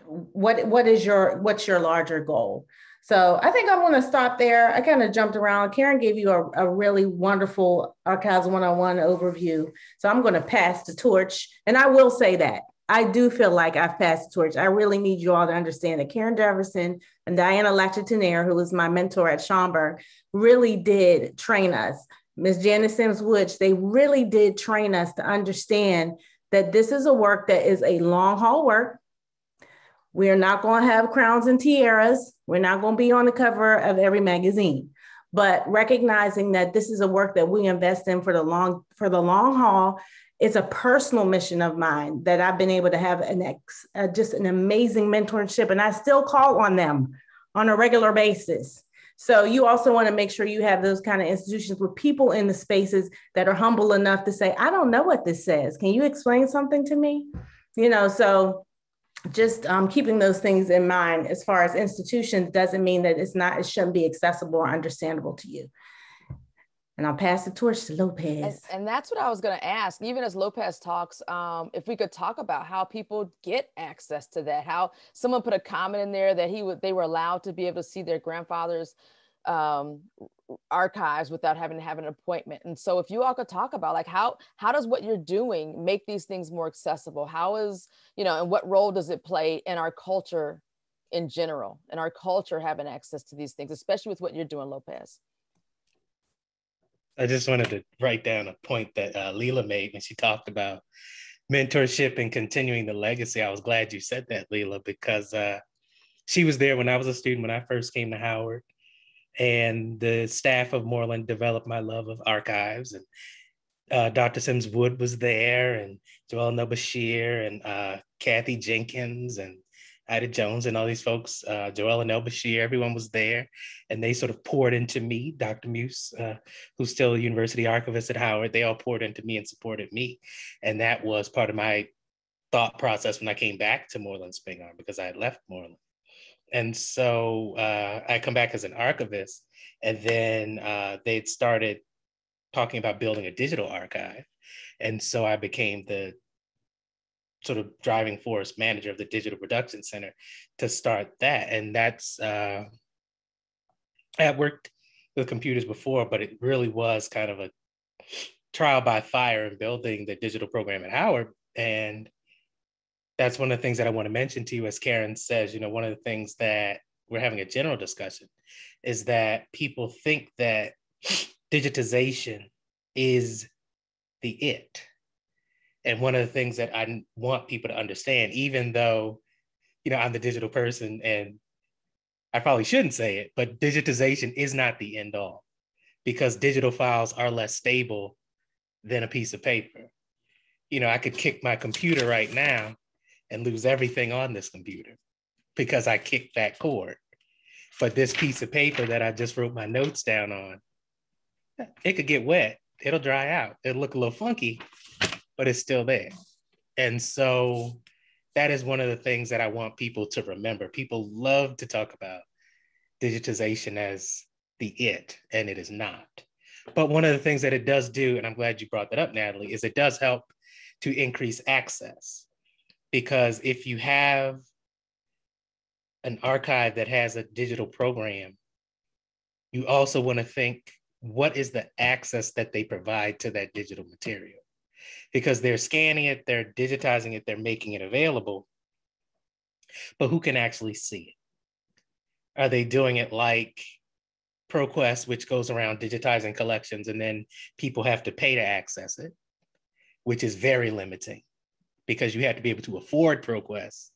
what's your larger goal. So I think I'm going to stop there. I kind of jumped around. Karen gave you a really wonderful Archives 101 overview. So I'm going to pass the torch. And I will say that I do feel like I've passed the torch. I really need you all to understand that Karen Jefferson and Diana Latcher-Tenaire, who was my mentor at Schaumburg, really did train us. Ms. Janice Sims-Woods, they really did train us to understand that this is a work that is a long haul work. We are not going to have crowns and tiaras. We're not going to be on the cover of every magazine, but recognizing that this is a work that we invest in for the long haul. It's a personal mission of mine that I've been able to have just an amazing mentorship, and I still call on them on a regular basis. So you also want to make sure you have those kind of institutions with people in the spaces that are humble enough to say, I don't know what this says. Can you explain something to me? You know, so just keeping those things in mind as far as institutions doesn't mean that it shouldn't be accessible or understandable to you. And I'll pass the torch to Lopez. And that's what I was going to ask. Even as Lopez talks, if we could talk about how people get access to that, how someone put a comment in there that they were allowed to be able to see their grandfather's archives without having to have an appointment. And so if you all could talk about like how does what you're doing make these things more accessible? How is, and what role does it play in our culture in general, and our culture having access to these things, especially with what you're doing, Lopez? I just wanted to write down a point that Leela made when she talked about mentorship and continuing the legacy. I was glad you said that, Leela, because she was there when I was a student, when I first came to Howard. And the staff of Moreland developed my love of archives. And Dr. Sims-Wood was there, and Joelle Nobashir, and Kathy Jenkins, and Ida Jones, and all these folks, Joelle Nobashir, everyone was there. And they sort of poured into me. Dr. Muse, who's still a university archivist at Howard, they all poured into me and supported me. And that was part of my thought process when I came back to Moreland Spingarn, because I had left Moreland. And so I come back as an archivist, and then they'd started talking about building a digital archive. And so I became the sort of driving force manager of the Digital Production Center to start that. And that's, I had worked with computers before, but it really was kind of a trial by fire in building the digital program at Howard. And that's one of the things that I want to mention to you, as Karen says, one of the things that we're having a general discussion is that people think that digitization is the it. And one of the things that I want people to understand, even though, I'm the digital person and I probably shouldn't say it, but digitization is not the end all, because digital files are less stable than a piece of paper. You know, I could kick my computer right now and lose everything on this computer because I kicked that cord. But this piece of paper that I just wrote my notes down on, it could get wet. It'll dry out. It'll look a little funky, but it's still there. And so that is one of the things that I want people to remember. People love to talk about digitization as the it, and it is not. But one of the things that it does do, and I'm glad you brought that up, Natalie, is it does help to increase access. Because if you have an archive that has a digital program, you also want to think, what is the access that they provide to that digital material? Because they're scanning it, they're digitizing it, they're making it available, but who can actually see it? Are they doing it like ProQuest, which goes around digitizing collections and then people have to pay to access it, which is very limiting because you have to be able to afford ProQuest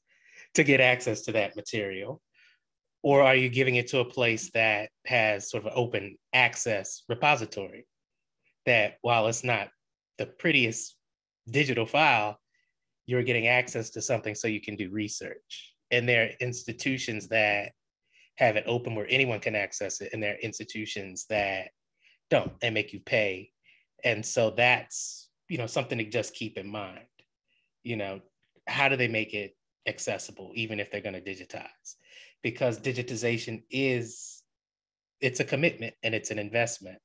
to get access to that material? Or are you giving it to a place that has sort of an open access repository that, while it's not the prettiest digital file, you're getting access to something so you can do research? And there are institutions that have it open where anyone can access it, and there are institutions that don't and make you pay. And so that's, you know, something to just keep in mind. You know, how do they make it accessible, even if they're going to digitize? Because digitization it's a commitment and it's an investment.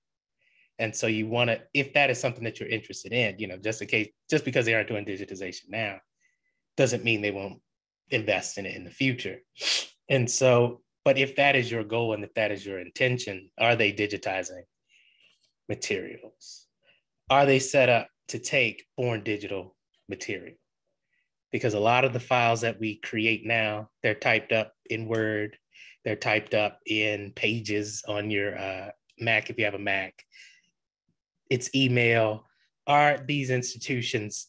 And so you want to, if that is something that you're interested in, you know, just because they aren't doing digitization now, doesn't mean they won't invest in it in the future. And so, but if that is your goal and if that is your intention, are they digitizing materials? Are they set up to take born digital material? Because a lot of the files that we create now, they're typed up in Word, they're typed up in Pages on your Mac, if you have a Mac. It's email. Are these institutions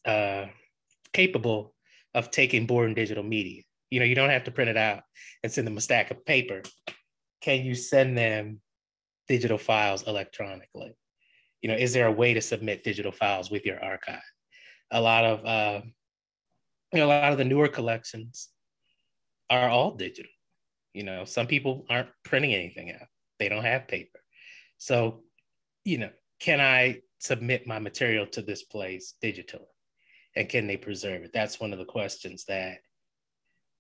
capable of taking born digital media? You know, you don't have to print it out and send them a stack of paper. Can you send them digital files electronically? You know, is there a way to submit digital files with your archive? A lot of the newer collections are all digital. You know, some people aren't printing anything out. They don't have paper. So, you know, can I submit my material to this place digitally? And can they preserve it? That's one of the questions that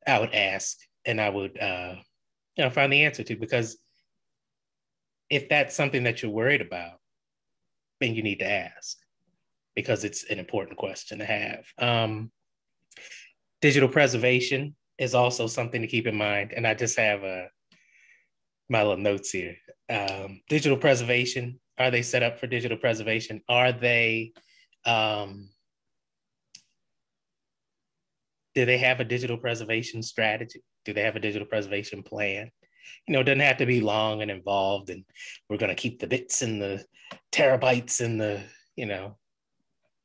I would ask, and I would find the answer to, because if that's something that you're worried about, then you need to ask, because it's an important question to have. Digital preservation is also something to keep in mind. And I just have my little notes here. Digital preservation, are they set up for digital preservation? Are they, do they have a digital preservation strategy? Do they have a digital preservation plan? You know, it doesn't have to be long and involved, and we're going to keep the bits and the terabytes and the, you know,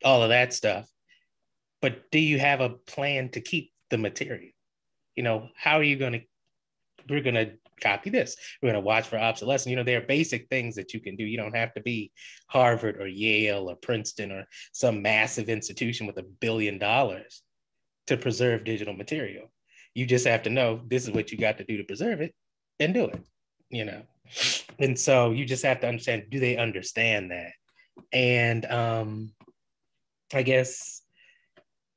all of that stuff. But do you have a plan to keep the material? You know, how are you going to, we're going to copy this. We're going to watch for obsolescence. You know, there are basic things that you can do. You don't have to be Harvard or Yale or Princeton or some massive institution with $1 billion to preserve digital material. You just have to know this is what you got to do to preserve it and do it, you know? And so you just have to understand, do they understand that? And I guess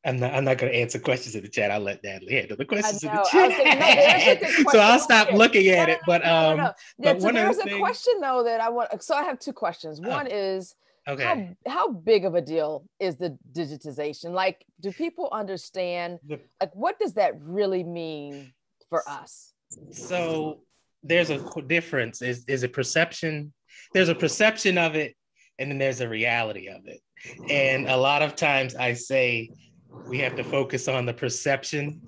I'm not going to answer questions in the chat. I'll let Natalie handle the questions in the chat. So I'll stop looking at it. But Yeah, but so there's a question though that I want. So I have two questions. One is, okay, how big of a deal is the digitization? Like, do people understand? Like, what does that really mean for us? So there's a difference. Is a perception. There's a perception of it, and then there's a reality of it. And a lot of times I say, we have to focus on the perception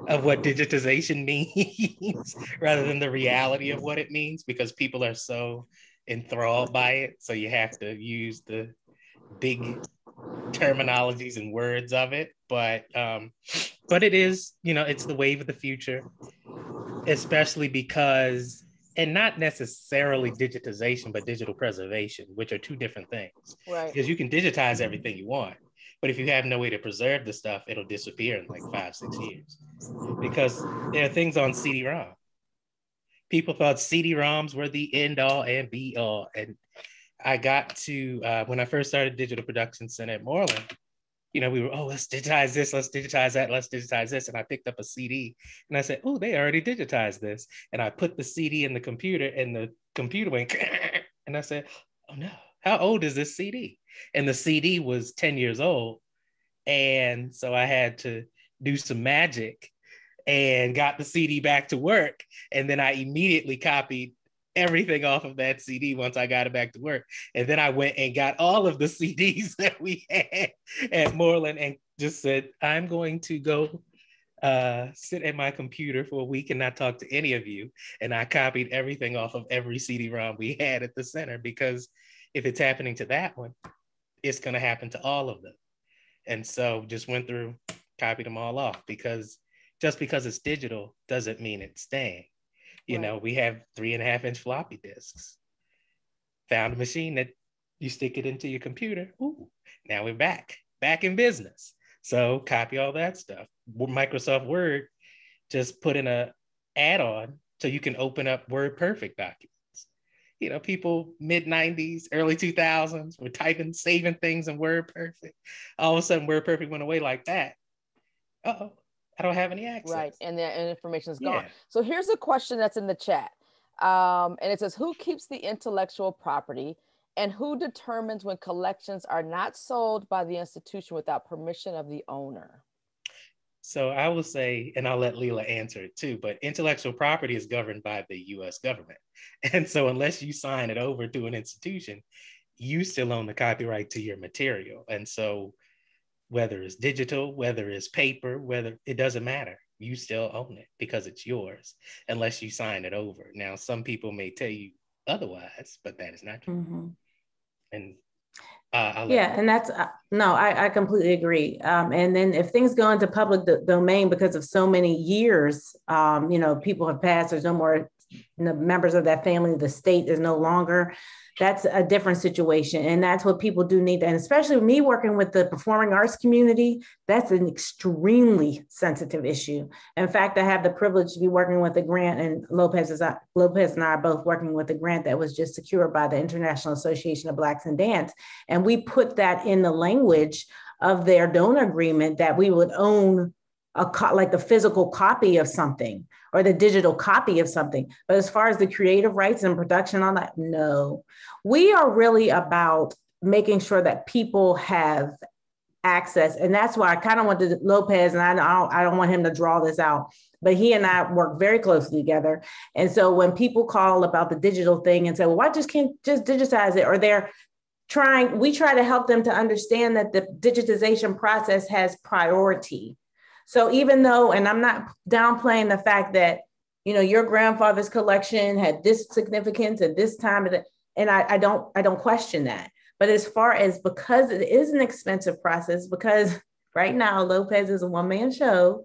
of what digitization means rather than the reality of what it means, because people are so enthralled by it. So you have to use the big terminologies and words of it. But it is, you know, it's the wave of the future. especially because, and not necessarily digitization, but digital preservation, which are two different things. Right. Because you can digitize everything you want, but if you have no way to preserve the stuff, it'll disappear in like 5-6 years. Because there are things on CD-ROM. People thought CD-ROMs were the end all and be all. And I got to, when I first started Digital Production Center at Moreland, you know, we were, oh, let's digitize this, let's digitize that, let's digitize this. And I picked up a CD and I said, oh, they already digitized this. And I put the CD in the computer and the computer went, and I said, oh no, how old is this CD? And the CD was 10 years old. And so I had to do some magic and got the CD back to work. And then I immediately copied everything off of that CD once I got it back to work. And then I went and got all of the CDs that we had at Moreland and just said, I'm going to go sit at my computer for a week and not talk to any of you. And I copied everything off of every CD-ROM we had at the center, because if it's happening to that one, it's going to happen to all of them. And so just went through, copied them all off, because just because it's digital doesn't mean it's staying. You know, we have 3.5-inch floppy disks. Found a machine that you stick it into your computer. Ooh, now we're back in business. So copy all that stuff. Microsoft Word just put in a add-on so you can open up WordPerfect documents. You know, people mid-90s, early 2000s were saving things in WordPerfect. All of a sudden, WordPerfect went away like that. Uh-oh. I don't have any access. Right, and the information is gone. So here's a question that's in the chat. And it says, who keeps the intellectual property and who determines when collections are not sold by the institution without permission of the owner? So I will say, and I'll let Leela answer it too, but intellectual property is governed by the US government. And so unless you sign it over to an institution, you still own the copyright to your material. And so whether it's digital, whether it's paper, whether it doesn't matter, you still own it because it's yours, unless you sign it over. Now, some people may tell you otherwise, but that is not true. Mm-hmm. And and that's, no, I completely agree. And then if things go into public domain because of so many years, you know, people have passed, there's no more members of that family, the state is no longer, that's a different situation. And that's what people do need. And especially me working with the performing arts community, that's an extremely sensitive issue. In fact, I have the privilege to be working with a grant, and Lopez and I are both working with a grant that was just secured by the International Association of Blacks in Dance. And we put that in the language of their donor agreement that we would own like the physical copy of something or the digital copy of something. But as far as the creative rights and production on that, no. We are really about making sure that people have access. And that's why I kind of wanted Lopez, and I don't want him to draw this out, but he and I work very closely together. And so when people call about the digital thing and say, well, why can't just digitize it? Or we try to help them to understand that the digitization process has priority. So even though, and I'm not downplaying the fact that, you know, your grandfather's collection had this significance at this time, and I don't question that. But as far as, because it is an expensive process, because right now Lopez is a one-man show,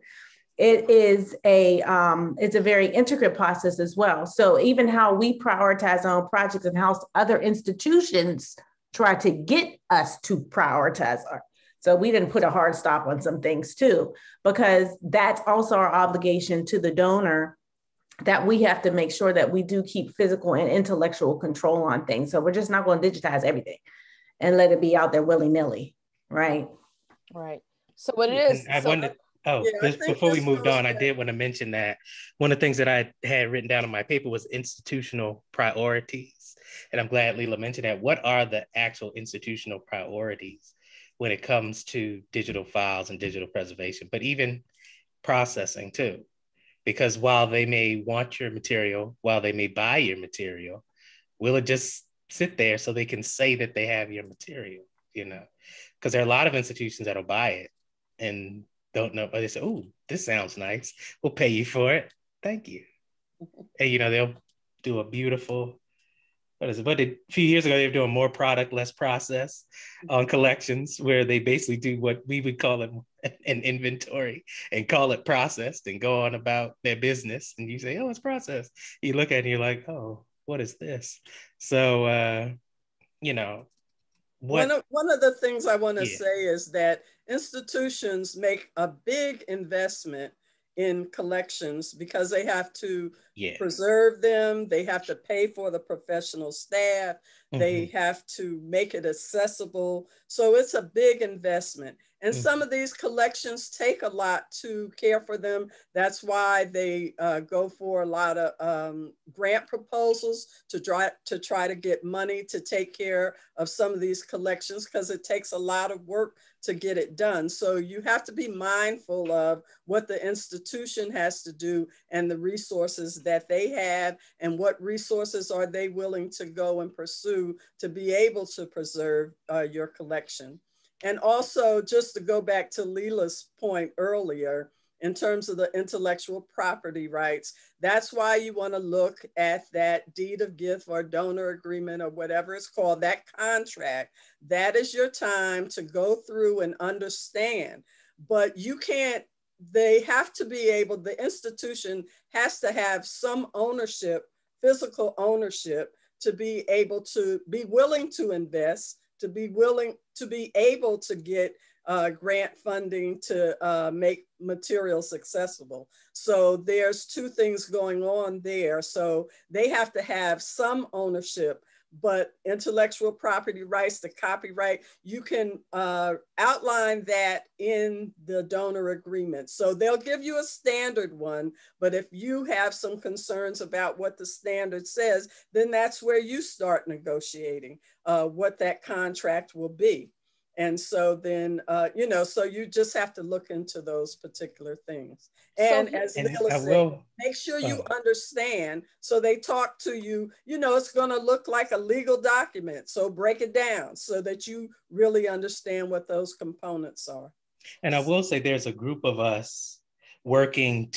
it's a very intricate process as well. So even how we prioritize our own projects and how other institutions try to get us to prioritize our. So we didn't put a hard stop on some things too, because that's also our obligation to the donor, that we have to make sure that we do keep physical and intellectual control on things. So we're just not going to digitize everything and let it be out there willy-nilly, right? Right. So what it is. Before we moved on, I did want to mention that one of the things that I had written down in my paper was institutional priorities. And I'm glad Leela mentioned that. What are the actual institutional priorities when it comes to digital files and digital preservation, but even processing too? Because while they may want your material, while they may buy your material, will it just sit there so they can say that they have your material, you know? Because there are a lot of institutions that'll buy it and don't know, or they say, oh, this sounds nice. We'll pay you for it. Thank you. And, you know, they'll do a beautiful a few years ago, they were doing more product, less process on collections, where they basically do what we would call it an inventory and call it processed and go on about their business. And you say, oh, it's processed. You look at it and you're like, oh, what is this? So, you know, one of the things I want to yeah. say is that institutions make a big investment in collections because they have to preserve them. They have to pay for the professional staff. They have to make it accessible. So it's a big investment. And some of these collections take a lot to care for them. That's why they go for a lot of grant proposals to try to get money to take care of some of these collections, because it takes a lot of work to get it done. So you have to be mindful of what the institution has to do and the resources that they have, and what resources are they willing to go and pursue to be able to preserve your collection. And also, just to go back to Leela's point earlier, in terms of the intellectual property rights, that's why you want to look at that deed of gift or donor agreement or whatever it's called, that contract. That is your time to go through and understand. But you can't, they have to be able, the institution has to have some ownership, physical ownership, to be able to be willing to invest, to be willing to be able to get grant funding to make materials accessible. So there's two things going on there. So they have to have some ownership, but intellectual property rights, the copyright, you can outline that in the donor agreement. So they'll give you a standard one, but if you have some concerns about what the standard says, then that's where you start negotiating what that contract will be. And so then, you know, so you just have to look into those particular things. And so, as Leela said, make sure you understand. So they talk to you, you know, it's going to look like a legal document. So break it down so that you really understand what those components are. And I will say there's a group of us working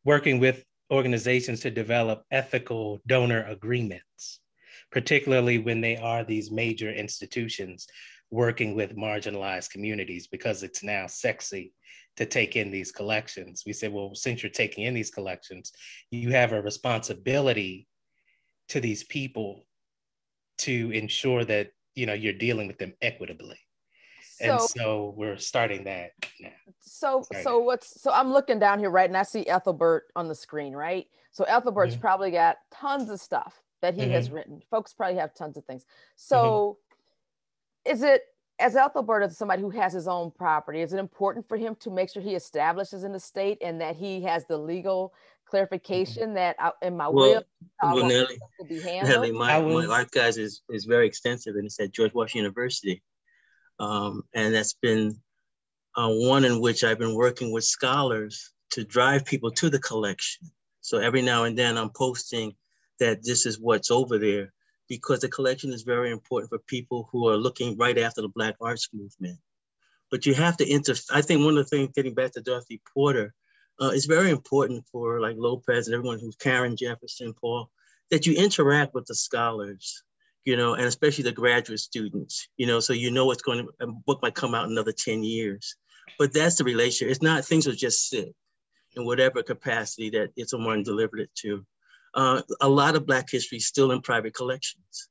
with organizations to develop ethical donor agreements, particularly when they are these major institutions working with marginalized communities, because it's now sexy to take in these collections. We said, well, since you're taking in these collections, you have a responsibility to these people to ensure that, you know, you're dealing with them equitably. And so we're starting that now. So I'm looking down here, right? And I see Ethelbert on the screen, right? So Ethelbert's probably got tons of stuff that he has written. Folks probably have tons of things. So is it, as Ethelbert is somebody who has his own property, is it important for him to make sure he establishes an estate and that he has the legal clarification that in my will will be handled? My archives is very extensive, and it's at George Washington University. And that's been one in which I've been working with scholars to drive people to the collection. So every now and then I'm posting that this is what's over there, because the collection is very important for people who are looking right after the Black arts movement. But you have to I think one of the things, getting back to Dorothy Porter, it's very important for like Lopez and everyone who's Karen Jefferson, Paul, that you interact with the scholars, you know, and especially the graduate students, you know, so you know what's going to, a book might come out in another 10 years. But that's the relationship. It's not, things will just sit in whatever capacity that someone delivered it to. A lot of Black history is still in private collections,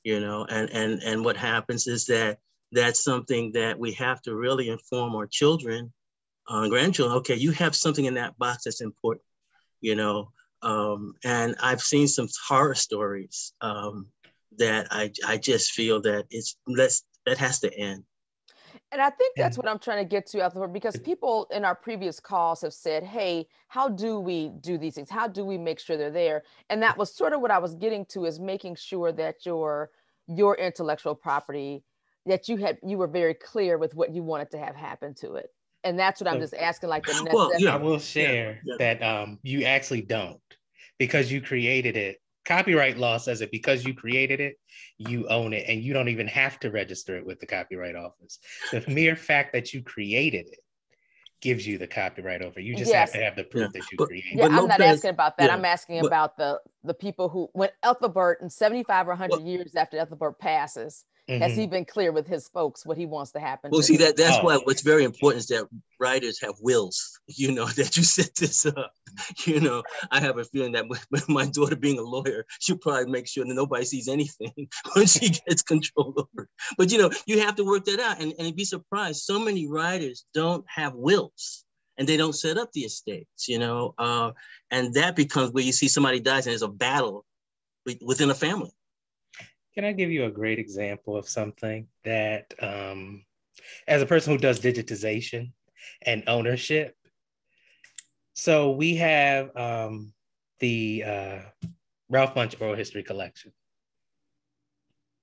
you know, and what happens is that that's something that we have to really inform our children, grandchildren. Okay, you have something in that box that's important, you know, and I've seen some horror stories that I just feel that that has to end. And I think that's what I'm trying to get to, Ethelbert, because people in our previous calls have said, hey, how do we do these things? How do we make sure they're there? And that was sort of what I was getting to, is making sure that your intellectual property, that you were very clear with what you wanted to have happen to it. And that's what I'm just asking, like the next step. I will share that you actually don't, because you created it. Copyright law says it, because you created it, you own it, and you don't even have to register it with the Copyright Office. The mere fact that you created it, gives you the copyright over. You just have to have the proof that you created. Yeah, I'm not asking about that. I'm asking about the people who, when Ethelbert, in 75 or 100 years after Ethelbert passes, has he been clear with his folks what he wants to happen? Well, see, that's why what's very important is that writers have wills, you know, that you set this up. You know, I have a feeling that with my daughter being a lawyer, she'll probably make sure that nobody sees anything when she gets control over it. But, you know, you have to work that out. And you'd be surprised. So many writers don't have wills and they don't set up the estates, you know, and that becomes where you see somebody dies and there's a battle within a family. Can I give you a great example of something that, as a person who does digitization and ownership, so we have the Ralph Bunche Oral History Collection.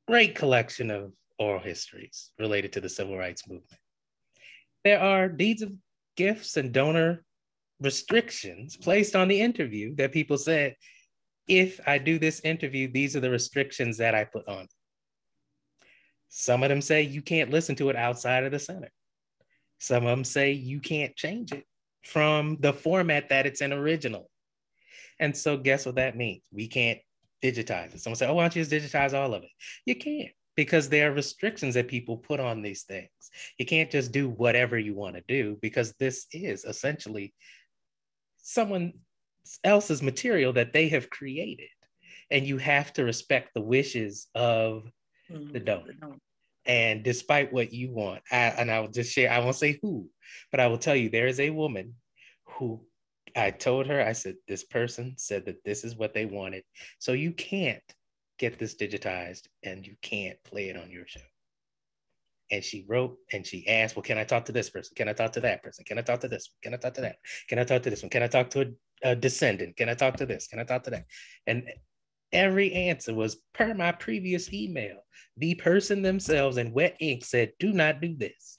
Great collection of oral histories related to the Civil Rights Movement. There are deeds of gifts and donor restrictions placed on the interview that people said, if I do this interview, these are the restrictions that I put on. Some of them say you can't listen to it outside of the center. Some of them say you can't change it from the format that it's in originally. And so guess what that means? We can't digitize it. Someone say, oh, why don't you just digitize all of it? You can't, because there are restrictions that people put on these things. You can't just do whatever you want to do, because this is essentially someone else's material that they have created, and you have to respect the wishes of the donor. And despite what you want, I will just share, I won't say who, but I will tell you, there is a woman who I told her, I said, this person said that this is what they wanted, so you can't get this digitized and you can't play it on your show. And she wrote and she asked, well, can I talk to this person? Can I talk to that person? Can I talk to this one? Can I talk to that? Can I talk to this one? Can I talk to a descendant? Can I talk to this? Can I talk to that? And every answer was per my previous email. The person themselves in wet ink said, do not do this.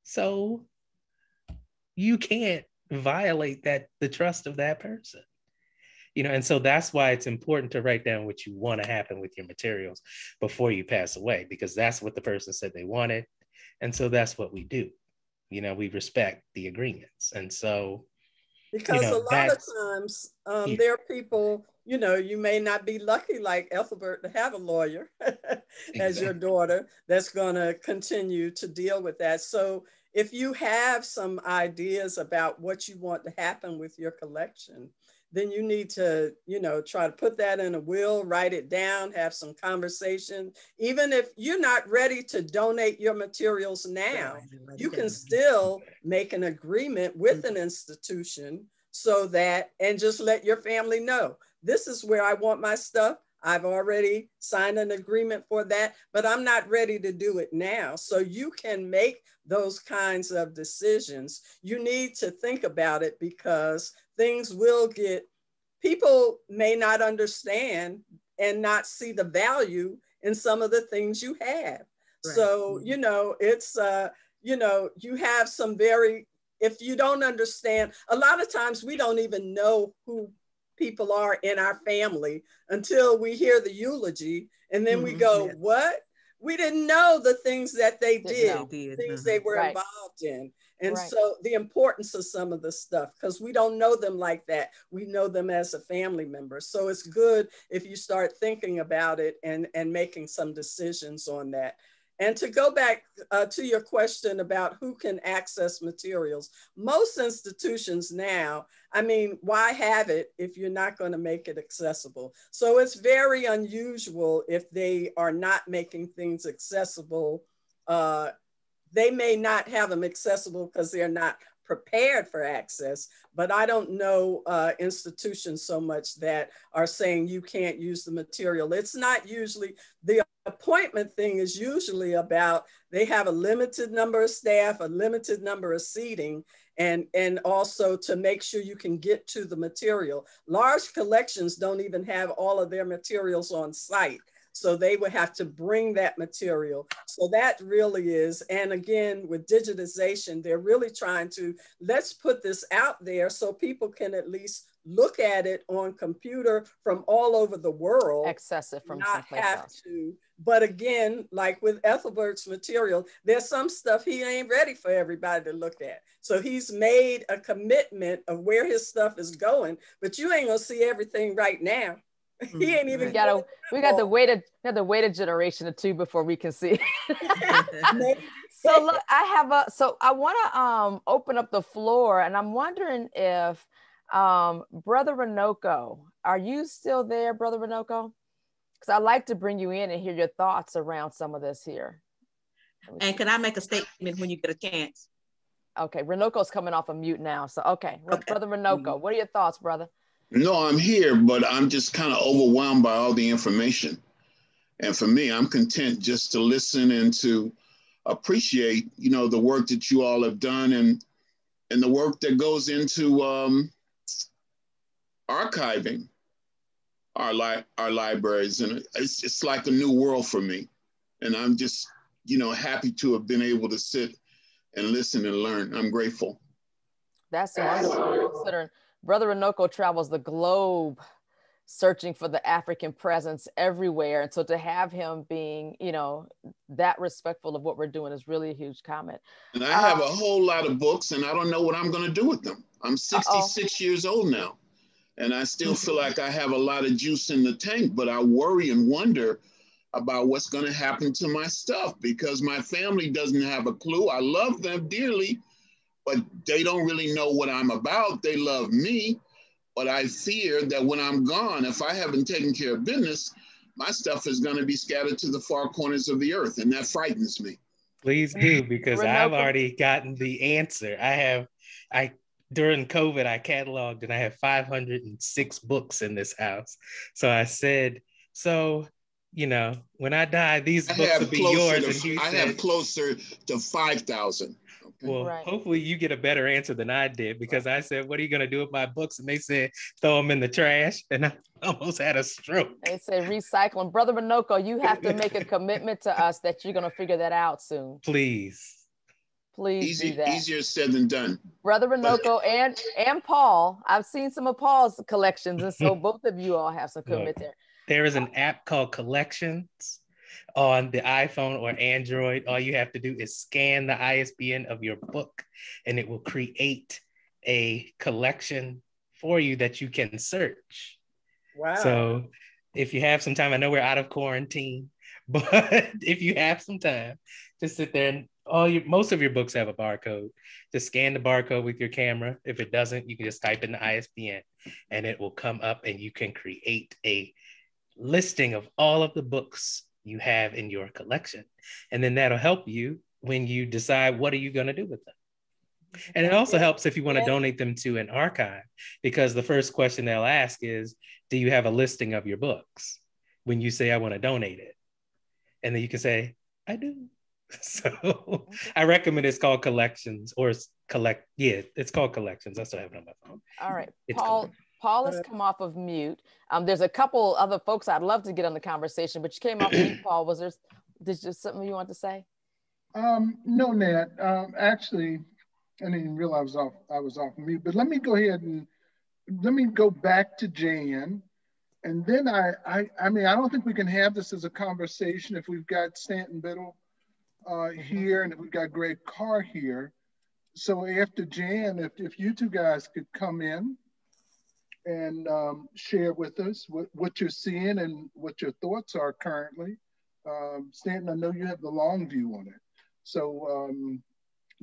So you can't violate the trust of that person. You know, and so that's why it's important to write down what you want to happen with your materials before you pass away, because that's what the person said they wanted. And so that's what we do. You know, we respect the agreements. And so, because a lot of times there are people, you know, you may not be lucky like Ethelbert to have a lawyer as your daughter that's going to continue to deal with that. So if you have some ideas about what you want to happen with your collection, then you need to, you know, try to put that in a will, write it down, have some conversation. Even if you're not ready to donate your materials now, you can still make an agreement with an institution so that, and just let your family know, this is where I want my stuff. I've already signed an agreement for that, but I'm not ready to do it now. So you can make those kinds of decisions. You need to think about it, because things will get, people may not understand and not see the value in some of the things you have. Right. So, you know, it's, you know, you have some very, if you don't understand, a lot of times we don't even know who people are in our family until we hear the eulogy. And then we go, what? We didn't know the things that they did, things they were involved in. And so the importance of some of the stuff, because we don't know them like that. We know them as a family member. So it's good if you start thinking about it and making some decisions on that. And to go back to your question about who can access materials, most institutions now, I mean, why have it if you're not going to make it accessible? So it's very unusual if they are not making things accessible. They may not have them accessible because they're not prepared for access, but I don't know institutions so much that are saying you can't use the material. It's not usually, the appointment thing is usually about, they have a limited number of staff, a limited number of seating, and also to make sure you can get to the material. Large collections don't even have all of their materials on site. So they would have to bring that material. So that really is, and again, with digitization, they're really trying to, let's put this out there so people can at least look at it on computer from all over the world. Access it from not someplace have else. to But again, like with Ethelbert's material, there's some stuff he ain't ready for everybody to look at. So he's made a commitment of where his stuff is going, but you ain't gonna see everything right now. He ain't even. We got to wait a generation or two before we can see. So look, I want to open up the floor, and I'm wondering if Brother Runoko, are you still there, Brother Runoko? Because I'd like to bring you in and hear your thoughts around some of this here. And can I make a statement when you get a chance? Okay, Runoko's coming off of mute now. So, okay. Brother Runoko, what are your thoughts, brother? No, I'm here, but I'm just kind of overwhelmed by all the information. And for me, I'm content just to listen and to appreciate, you know, the work that you all have done and the work that goes into archiving our libraries. And it's like a new world for me. And I'm just, you know, happy to have been able to sit and listen and learn. I'm grateful. That's wonderful, considering Brother Runoko travels the globe searching for the African presence everywhere. And so to have him being, you know, that respectful of what we're doing is really a huge comment. And I have a whole lot of books and I don't know what I'm going to do with them. I'm 66 years old now and I still feel like I have a lot of juice in the tank, but I worry and wonder about what's going to happen to my stuff because my family doesn't have a clue. I love them dearly, but they don't really know what I'm about. They love me, but I fear that when I'm gone, if I haven't taken care of business, my stuff is going to be scattered to the far corners of the earth, and that frightens me. Please do, because I've already gotten the answer. During COVID, I cataloged and I have 506 books in this house. So I said, so, you know, when I die, these books will be yours. And I have closer to 5,000. Well, hopefully you get a better answer than I did because I said, what are you going to do with my books? And they said, throw them in the trash. And I almost had a stroke. They say recycling. Brother Runoko, you have to make a commitment to us that you're going to figure that out soon. Please. Please do that. Easier said than done. Brother Runoko and Paul, I've seen some of Paul's collections. And so both of you all have some commit there. There is an app called Collections on the iPhone or Android. All you have to do is scan the ISBN of your book and it will create a collection for you that you can search. Wow. So if you have some time, I know we're out of quarantine, but if you have some time, just sit there and most of your books have a barcode. Just scan the barcode with your camera. If it doesn't, you can just type in the ISBN and it will come up and you can create a listing of all of the books you have in your collection. And then that'll help you when you decide what are you going to do with them. And it also helps if you want to donate them to an archive, because the first question they'll ask is, do you have a listing of your books when you say, I want to donate it? And then you can say, I do. So I recommend it's called Collections or it's called Collections. That's what I have it on my phone. All right. Paul has come off of mute. There's a couple other folks I'd love to get on the conversation, but you came off mute, Paul. Did you something you want to say? No, Nat. Actually, I didn't even realize I was off mute, but let me go ahead and let me go back to Jan. And then I mean, I don't think we can have this as a conversation if we've got Stanton Biddle here and if we've got Greg Carr here. So after Jan, if you two guys could come in and share with us what you're seeing and what your thoughts are currently. Stanton, I know you have the long view on it. So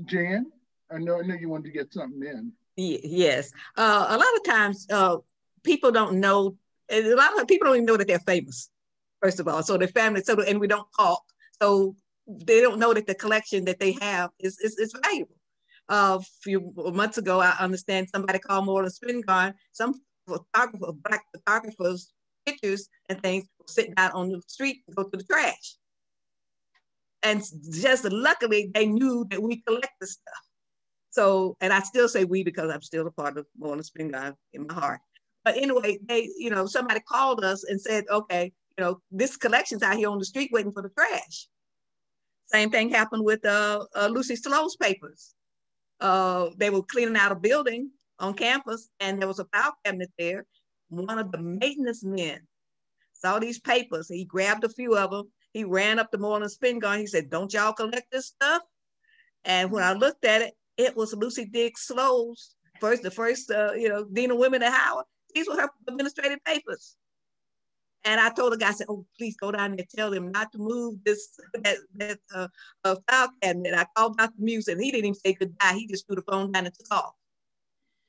Jan, I know you wanted to get something in. Yes, a lot of times people don't know, a lot of people don't even know that they're famous, first of all. So their family, and we don't talk. So they don't know that the collection that they have is valuable. A few months ago, I understand somebody called Moreland Spingarn, some black photographers, pictures and things sitting out on the street to go to the trash. And just luckily, they knew that we collect the stuff. So, and I still say we because I'm still a part of Moreland Spingarn in my heart. But anyway, somebody called us and said, okay, this collection's out here on the street waiting for the trash. Same thing happened with Lucy Slow's papers. They were cleaning out a building on campus and there was a file cabinet there. One of the maintenance men saw these papers. He grabbed a few of them He ran up to Moreland Spin Garden. He said, don't y'all collect this stuff? And when I looked at it, it was Lucy Diggs Slowe's the first Dean of Women at Howard. These were her administrative papers. And I told the guy, I said, oh, please go down there and tell them not to move that file cabinet. I called Dr. Muse and he didn't even say goodbye. He just threw the phone down and took off.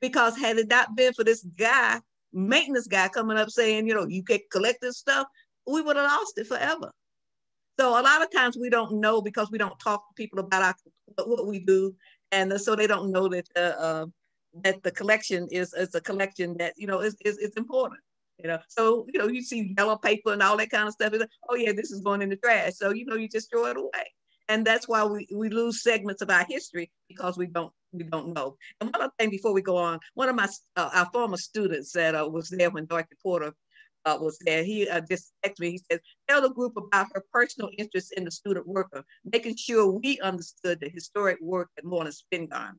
Because had it not been for this guy, maintenance guy coming up saying, you can collect this stuff, we would have lost it forever. So a lot of times we don't know because we don't talk to people about what we do. And so they don't know that that the collection is a collection that, is important. So, you see yellow paper and all that kind of stuff. Like, oh yeah, this is going in the trash. So, you just throw it away. And that's why we lose segments of our history because we don't know. And one other thing before we go on, one of our former students that was there when Dorothy Porter was there, he just texted me, he says, tell the group about her personal interest in the student worker, making sure we understood the historic work at Moreland Spin Garden.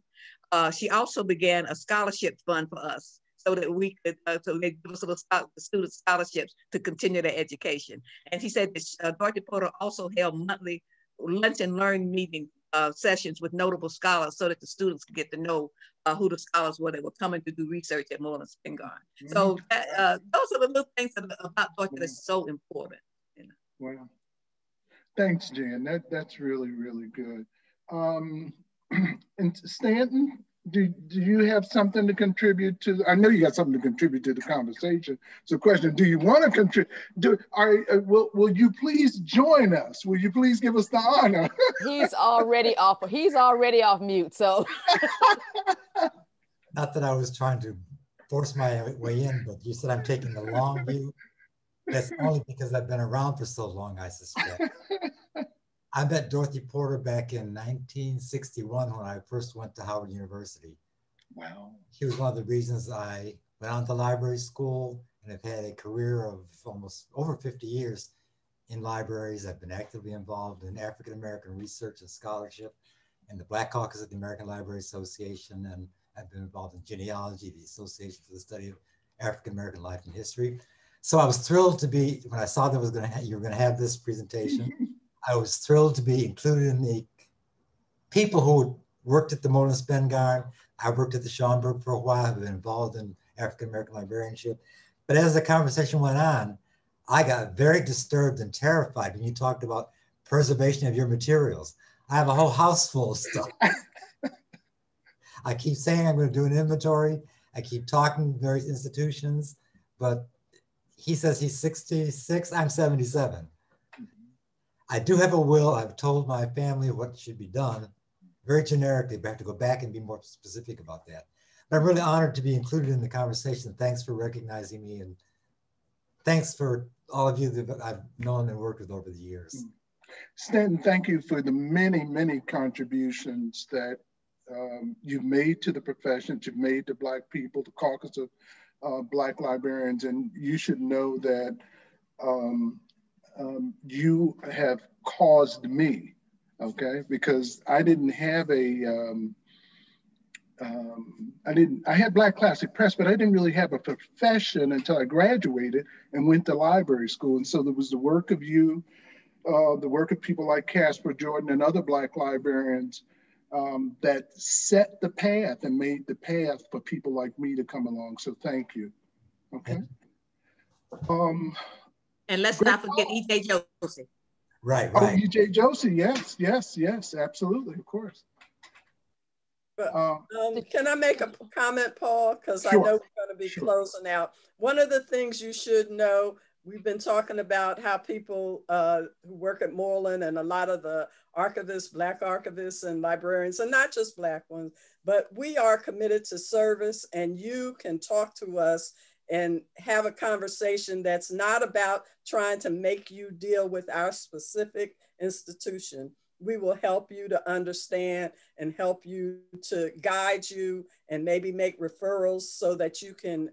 She also began a scholarship fund for us, so that we could, so they give us little student scholarships to continue their education. And he said that Dorothy Porter also held monthly lunch and learn meeting sessions with notable scholars so that the students could get to know who the scholars were that were coming to do research at Moreland Spin Garden. So those are the little things about Dorothy that's so important. Wow. Thanks, Jan. That's really, really good. And Stanton, do you have something to contribute to? I know you got something to contribute to the conversation. So, question: do you want to contribute? Will you please join us? Will you please give us the honor? He's already off. He's already off mute. So, not that I was trying to force my way in, but you said I'm taking the long view. That's only because I've been around for so long, I suspect. I met Dorothy Porter back in 1961 when I first went to Howard University. Wow. She was one of the reasons I went on to library school and have had a career of almost over 50 years in libraries. I've been actively involved in African-American research and scholarship and the Black Caucus of the American Library Association, and I've been involved in genealogy, the Association for the Study of African-American Life and History. So I was thrilled to be, when I saw that you were going to have this presentation, I was thrilled to be included in the people who worked at the Moreland Spin Garden. I worked at the Schomburg for a while. I've been involved in African-American librarianship. But as the conversation went on, I got very disturbed and terrified when you talked about preservation of your materials. I have a whole house full of stuff. I keep saying I'm going to do an inventory. I keep talking to various institutions, but he says he's 66, I'm 77. I do have a will. I've told my family what should be done, very generically, but I have to go back and be more specific about that. But I'm really honored to be included in the conversation. Thanks for recognizing me, and thanks for all of you that I've known and worked with over the years. Stanton, thank you for the many, many contributions that you've made to the profession, you've made to Black people, the caucus of Black librarians, and you should know that you have caused me, okay? Because I didn't have I had Black Classic Press, but I didn't really have a profession until I graduated and went to library school. And so there was the work of you, the work of people like Casper Jordan and other Black librarians that set the path and made the path for people like me to come along. So thank you, okay? And let's not forget E.J. Josie. Right. Oh, E.J. Josie, yes, absolutely, of course. But, can I make a comment, Paul? Because sure. I know we're going to be closing out. One of the things you should know, we've been talking about how people who work at Moreland and a lot of the archivists, Black archivists and librarians, and not just Black ones, but we are committed to service, and you can talk to us and have a conversation that's not about trying to make you deal with our specific institution. We will help you to understand and help you to guide you and maybe make referrals so that you can,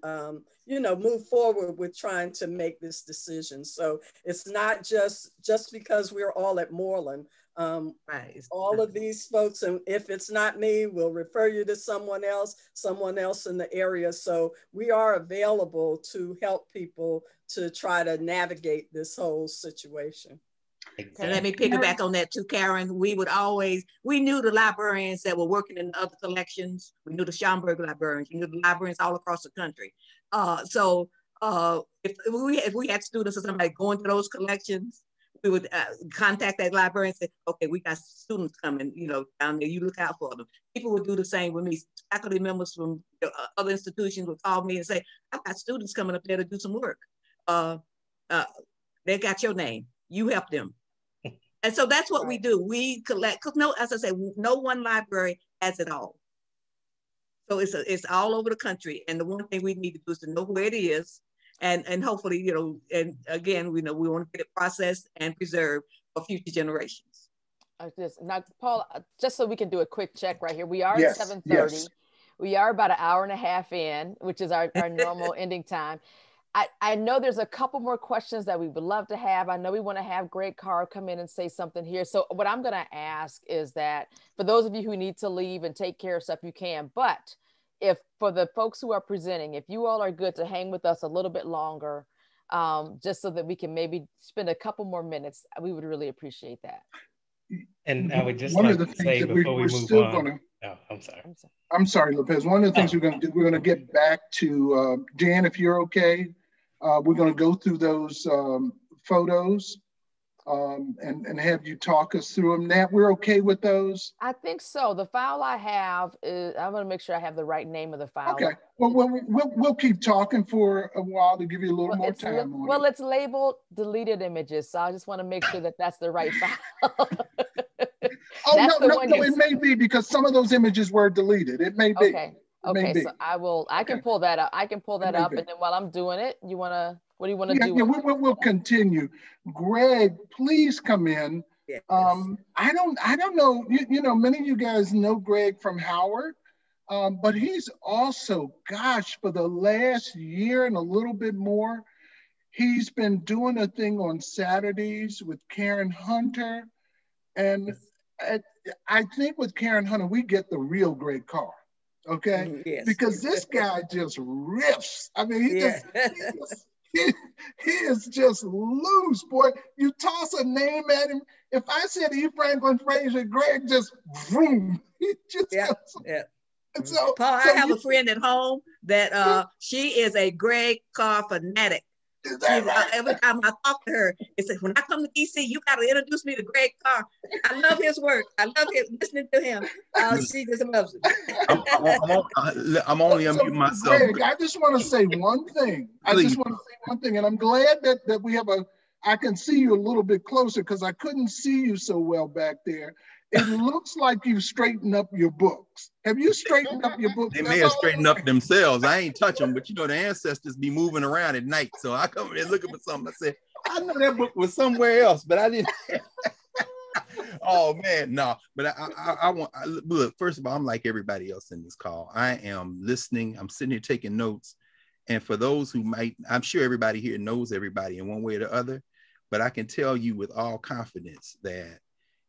move forward with trying to make this decision. So it's not just because we're all at Moreland. Right. All of these folks, and if it's not me, we'll refer you to someone else in the area. So we are available to help people to try to navigate this whole situation. And let me piggyback on that too, Karen. We knew the librarians that were working in other collections. We knew the Schaumburg librarians. We knew the librarians all across the country. If we had students or somebody going to those collections, we would contact that librarian and say, okay, we got students coming, down there, you look out for them. People would do the same with me. Faculty members from other institutions would call me and say, I've got students coming up there to do some work. They got your name, you help them. And so that's what we do. We collect, because as I say, no one library has it all. So it's all over the country. And the one thing we need to do is to know where it is. And hopefully, and again, we want to get it processed and preserved for future generations. Now, Paul, just so we can do a quick check right here. We are at 7:30. Yes. We are about an hour and a half in, which is our normal ending time. I know there's a couple more questions that we would love to have. I know we want to have Greg Carr come in and say something here. So what I'm going to ask is that for those of you who need to leave and take care of stuff, you can. But if for the folks who are presenting, if you all are good to hang with us a little bit longer, just so that we can maybe spend a couple more minutes, we would really appreciate that. And I would just like to say before we move on. Oh, I'm sorry, Lopez. One of the things we're going to do, we're going to get back to Jan, if you're okay. We're going to go through those photos and have you talk us through them. Nat, we're okay with those? I think so. The file I have is, I'm going to make sure I have the right name of the file. Okay. Well, we'll keep talking for a while to give you a little more time on it. Well, it's labeled deleted images, so I just want to make sure that that's the right file. Oh, no, it may be because some of those images were deleted. It may be. Okay, so I can pull that up. I can pull that up, and then while I'm doing it, what do you want to do? Yeah, we'll continue. Greg, please come in. Yes. I don't know, many of you guys know Greg from Howard, but he's also, gosh, for the last year and a little bit more, he's been doing a thing on Saturdays with Karen Hunter. And I think with Karen Hunter, we get the real Greg Carr. Okay, yes. Because this guy just riffs. I mean, he is just loose, boy. You toss a name at him. If I said E. Franklin Frazier, Greg just vroom. He just And so, Paul, I have a friend at home that she is a Greg Carr fanatic. Every time I talk to her, it says, when I come to DC, you got to introduce me to Greg Carr. I love his work. I love listening to him. She just loves it. I'm only unmuting myself. Greg, I just want to say one thing. And I'm glad that we have I can see you a little bit closer because I couldn't see you so well back there. It looks like you've straightened up your books. Have you straightened up your books? They may have straightened up themselves. I ain't touch them, but the ancestors be moving around at night. So I come in looking for something. I said, I know that book was somewhere else, but I didn't. Oh man, no. But look, first of all, I'm like everybody else in this call. I am listening. I'm sitting here taking notes. And for those who I'm sure everybody here knows everybody in one way or the other, but I can tell you with all confidence that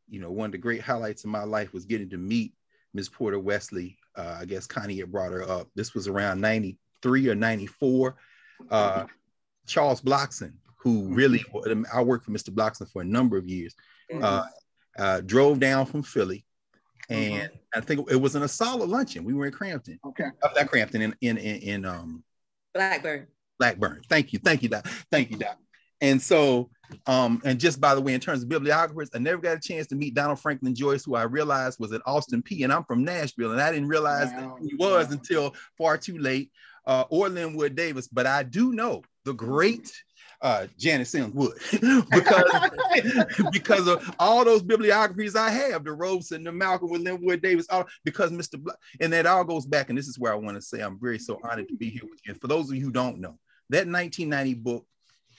one of the great highlights of my life was getting to meet Ms. Porter Wesley. I guess Connie had brought her up. This was around 93 or 94. Charles Bloxon, who really, I worked for Mr. Bloxon for a number of years, drove down from Philly. And I think it was in a solid luncheon. We were in Crampton. Okay. Not Crampton, in Blackburn. Thank you, Doc. And so, and just by the way, in terms of bibliographers, I never got a chance to meet Donald Franklin Joyce, who I realized was at Austin P. And I'm from Nashville, and I didn't realize that he was until far too late, or Linwood Davis. But I do know the great Janet Sims Wood because of all those bibliographies I have, the Robeson, the Malcolm with Linwood Davis, because and that all goes back, and this is where I want to say I'm very so honored to be here with you. And for those of you who don't know, that 1990 book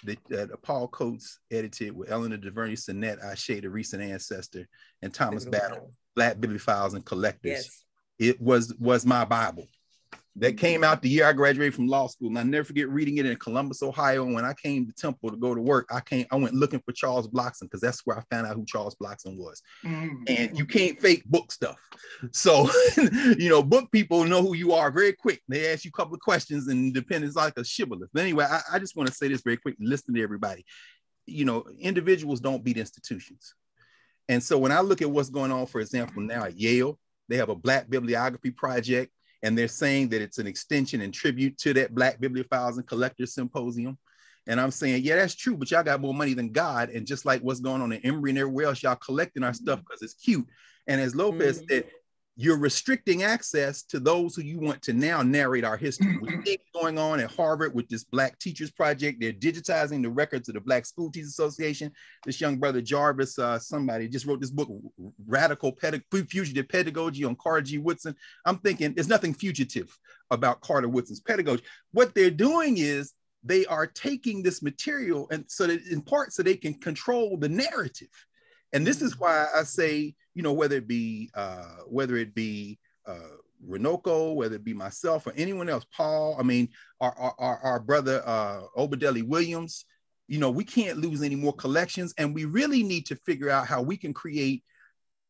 that Paul Coates edited with Eleanor DeVerney Sinnett, Ashe, the Recent Ancestor, and Thomas Battle, Black Bibliophiles and Collectors. It was my Bible. That came out the year I graduated from law school. And I'll never forget reading it in Columbus, Ohio. And when I came to Temple to go to work, I went looking for Charles Bloxon because that's where I found out who Charles Bloxon was. And you can't fake book stuff. So, book people know who you are very quick. They ask you a couple of questions and depend, it's like a shibboleth. But anyway, I just want to say this very quickly, listen to everybody. you know, individuals don't beat institutions. And so when I look at what's going on, for example, now at Yale, they have a Black Bibliography Project, and they're saying that it's an extension and tribute to that Black Bibliophiles and Collectors Symposium. And I'm saying, yeah, that's true, but y'all got more money than God. And just like what's going on in Emory and everywhere else, y'all collecting our stuff because it's cute. And as Lopez said, you're restricting access to those who you want to now narrate our history. We see what's going on at Harvard with this Black Teachers Project. They're digitizing the records of the Black School Teachers Association. This young brother Jarvis, somebody just wrote this book, Radical Fugitive Pedagogy on Carter G. Woodson. I'm thinking there's nothing fugitive about Carter Woodson's pedagogy. What they're doing is they are taking this material and so that in part so they can control the narrative. And this is why I say, you know, whether it be Renoko, whether it be myself or anyone else, Paul, I mean, our brother Obadeli Williams, you know, we can't lose any more collections, and we really need to figure out how we can create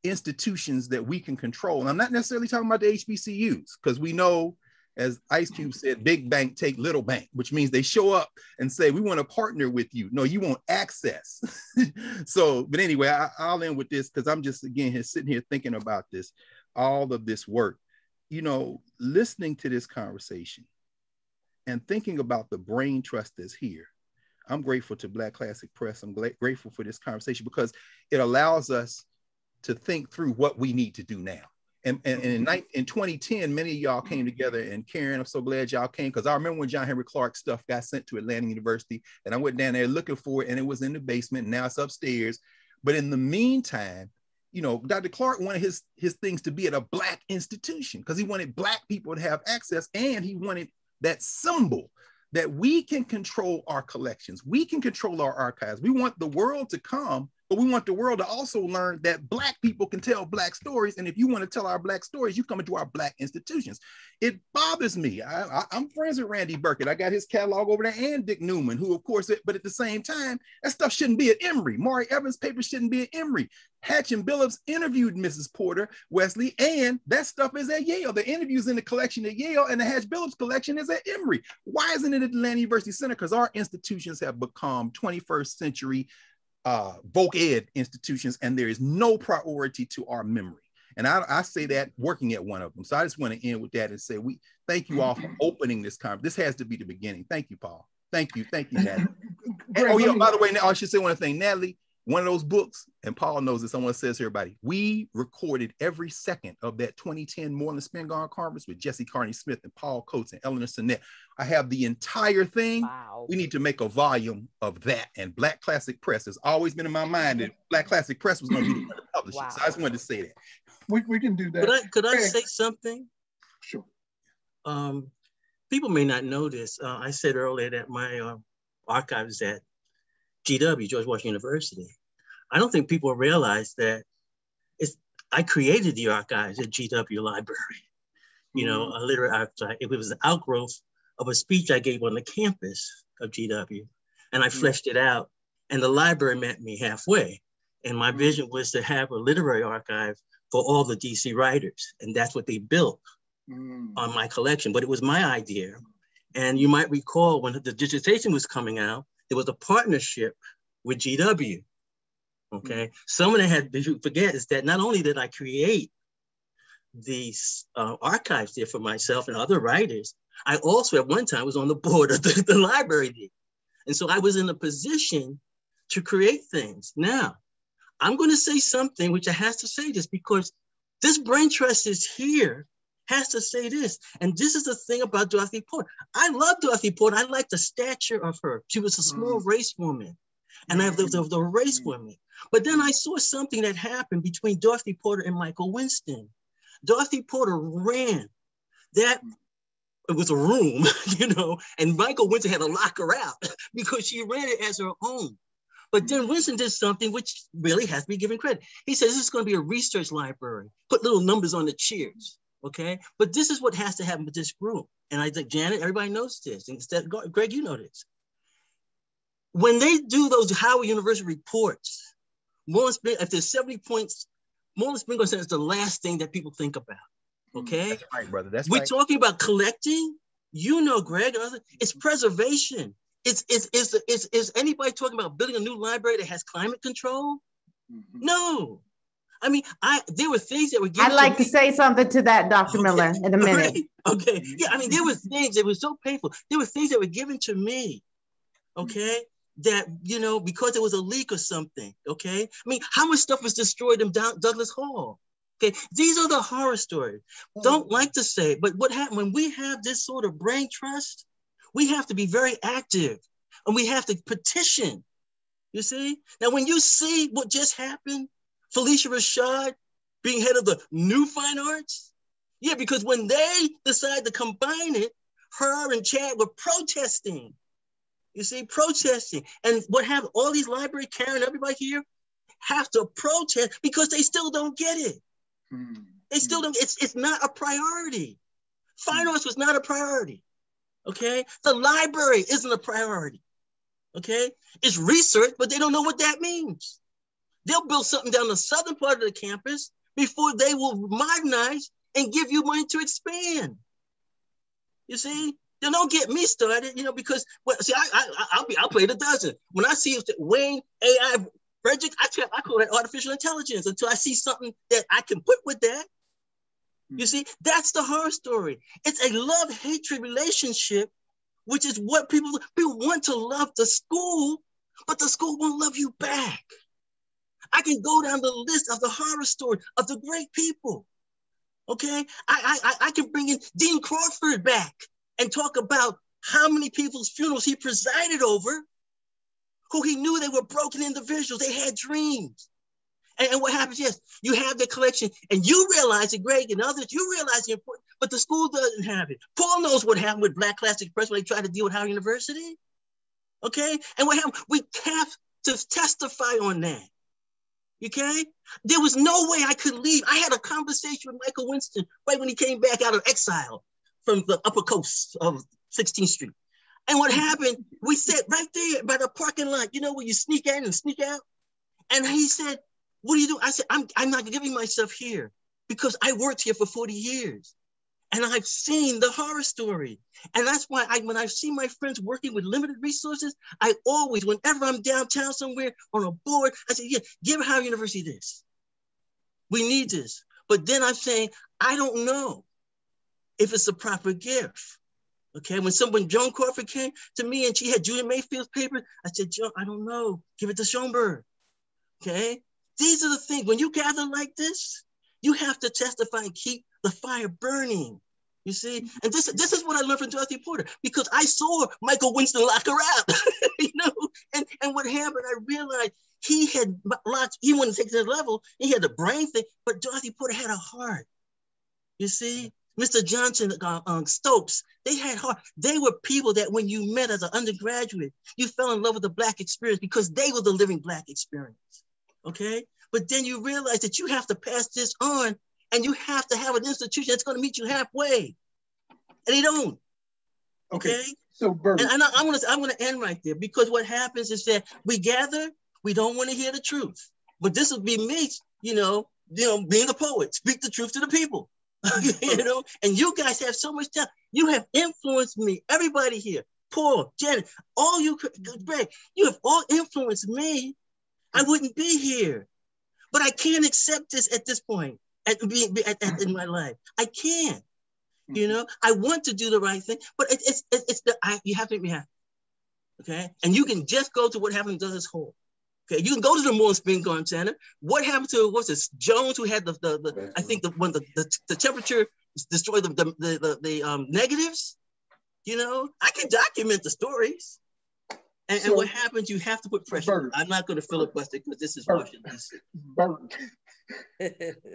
institutions that we can control. And I'm not necessarily talking about the HBCUs, because we know, as Ice Cube said, big bank take little bank, which means they show up and say, we want to partner with you. No, you want access. So, but anyway, I'll end with this because I'm just, again, sitting here thinking about this, all of this work, you know, listening to this conversation and thinking about the brain trust that's here. I'm grateful to Black Classic Press. I'm grateful for this conversation because it allows us to think through what we need to do now. And in 2010, many of y'all came together, and Karen, I'm so glad y'all came, because I remember when John Henry Clark's stuff got sent to Atlanta University, and I went down there looking for it, and it was in the basement, and now it's upstairs. But in the meantime, you know, Dr. Clark wanted his things to be at a Black institution because he wanted Black people to have access, and he wanted that symbol that we can control our collections, we can control our archives. We want the world to come, but we want the world to also learn that Black people can tell Black stories. And if you want to tell our Black stories, you come into our Black institutions. It bothers me. I'm friends with Randy Burkett. I got his catalog over there, and Dick Newman, who of course, but at the same time, that stuff shouldn't be at Emory. Maury Evans' paper shouldn't be at Emory. Hatch and Billups interviewed Mrs. Porter Wesley, and that stuff is at Yale. The interviews in the collection at Yale, and the Hatch Billups collection is at Emory. Why isn't it at Atlanta University Center? Because our institutions have become 21st century voc ed institutions, and there is no priority to our memory. And I say that working at one of them. So I just want to end with that and say, we thank you all for opening this conference. This has to be the beginning. Thank you, Paul. Thank you, Natalie. And, oh yeah, by the way, I should say one thing, Natalie. One of those books, and Paul knows this, someone says to everybody, we recorded every second of that 2010 Moreland Spingarn Conference with Jesse Carney Smith and Paul Coates and Eleanor Sinnett. I have the entire thing. Wow. We need to make a volume of that. And Black Classic Press has always been in my mind that Black Classic Press was going to be the one to publish it. So I just wanted to say that. We can do that. Could I say something? Sure. People may not know this. I said earlier that my archive is at GW, George Washington University. I don't think people realize that I created the archives at GW Library. You know, a literary archive. It was an outgrowth of a speech I gave on the campus of GW, and I fleshed it out, and the library met me halfway. And my vision was to have a literary archive for all the DC writers, and that's what they built on my collection, but it was my idea. And you might recall when the dissertation was coming out, there was a partnership with GW, okay? Something that had, you forget, is that not only did I create these archives there for myself and other writers, I also at one time was on the board of the library there. And so I was in a position to create things. Now, I'm gonna say something which I have to say this because this brain trust is here, has to say this. And this is the thing about Dorothy Porter. I love Dorothy Porter. I like the stature of her. She was a small race woman. And I have the race woman. But then I saw something that happened between Dorothy Porter and Michael Winston. Dorothy Porter ran that, it was a room, you know, and Michael Winston had to lock her out because she ran it as her own. But then Winston did something which really has to be given credit. He says, this is going to be a research library. Put little numbers on the chairs. Okay, but this is what has to happen with this group. And I think Janet, everybody knows this. Instead, Greg, you know this. When they do those Howard University reports, if there's 70 points, Moreland Spingarn Center is the last thing that people think about. Okay, that's right, brother. That's We're right. talking about collecting. You know, Greg, it's preservation. Is anybody talking about building a new library that has climate control? Mm-hmm. No. I mean, there were things that were given. I'd like to say something to that, Dr. Miller, in a minute. Right. Okay. Yeah, I mean, there were things that were so painful. There were things that were given to me, okay, that, you know, because there was a leak or something, okay? I mean, how much stuff was destroyed in Douglas Hall? Okay, these are the horror stories. Don't like to say it, but what happened when we have this sort of brain trust, we have to be very active and we have to petition, you see? Now, when you see what just happened, Felicia Rashad being head of the New Fine Arts? Yeah, because when they decided to combine it, her and Chad were protesting. You see, protesting. And what happened? All these library Karen, everybody here have to protest because they still don't get it. They still don't, it's not a priority. Fine arts was not a priority, okay? The library isn't a priority, okay? It's research, but they don't know what that means. They'll build something down the southern part of the campus before they will modernize and give you money to expand. You see, they don't get me started, you know, because see, I'll play the dozen. When I see Wayne AI, Frederick, I call that artificial intelligence until I see something that I can put with that. You see, that's the horror story. It's a love-hatred relationship, which is what people want to love the school, but the school won't love you back. I can go down the list of the horror story of the great people. Okay, I can bring in Dean Crawford back and talk about how many people's funerals he presided over, who he knew they were broken individuals. They had dreams. And what happens? Yes, you have the collection and you realize it, Greg and others, you realize the importance, but the school doesn't have it. Paul knows what happened with Black Classic Press when they tried to deal with Howard University. Okay, and what happened? We have to testify on that. Okay? There was no way I could leave. I had a conversation with Michael Winston right when he came back out of exile from the upper coast of 16th Street. And what happened, we sat right there by the parking lot, you know, where you sneak in and sneak out. And he said, what are you doing? I said, I'm not giving myself here because I worked here for 40 years. And I've seen the horror story. And that's why when I see my friends working with limited resources, I always, whenever I'm downtown somewhere on a board, I say, yeah, give Howard University this. We need this. But then I'm saying, I don't know if it's a proper gift. Okay, when Joan Crawford came to me and she had Julia Mayfield's paper, I said, Joan, I don't know, give it to Schoenberg. Okay, these are the things, when you gather like this, you have to testify and keep the fire burning. You see, and this is what I learned from Dorothy Porter, because I saw Michael Winston lock her out, you know, and what happened, I realized he had lots, he wanted to take it to the level, he had the brain thing, but Dorothy Porter had a heart, you see. Mr. Johnson, Stokes, they had heart. They were people that when you met as an undergraduate, you fell in love with the Black experience because they were the living Black experience, okay? But then you realize that you have to pass this on and you have to have an institution that's going to meet you halfway. And they don't. Okay. So Bert. And I'm gonna end right there, because what happens is that we gather, we don't want to hear the truth. But this would be me, you know, being a poet, speak the truth to the people. You know, and you guys have so much talent. You have influenced me, everybody here, Paul, Janet, all you, Greg, you have all influenced me. I wouldn't be here. But I can't accept this at this point in my life. I can't. You know, I want to do the right thing, but you have to make me happy. Okay, and you can just go to what happened to Douglas Hall. Okay, you can go to the Moore Spin Garden Center. What happened to Jones, who had I think the temperature destroyed the negatives. You know, I can document the stories. And what happens, you have to put pressure. I'm not going to filibuster because this is Washington.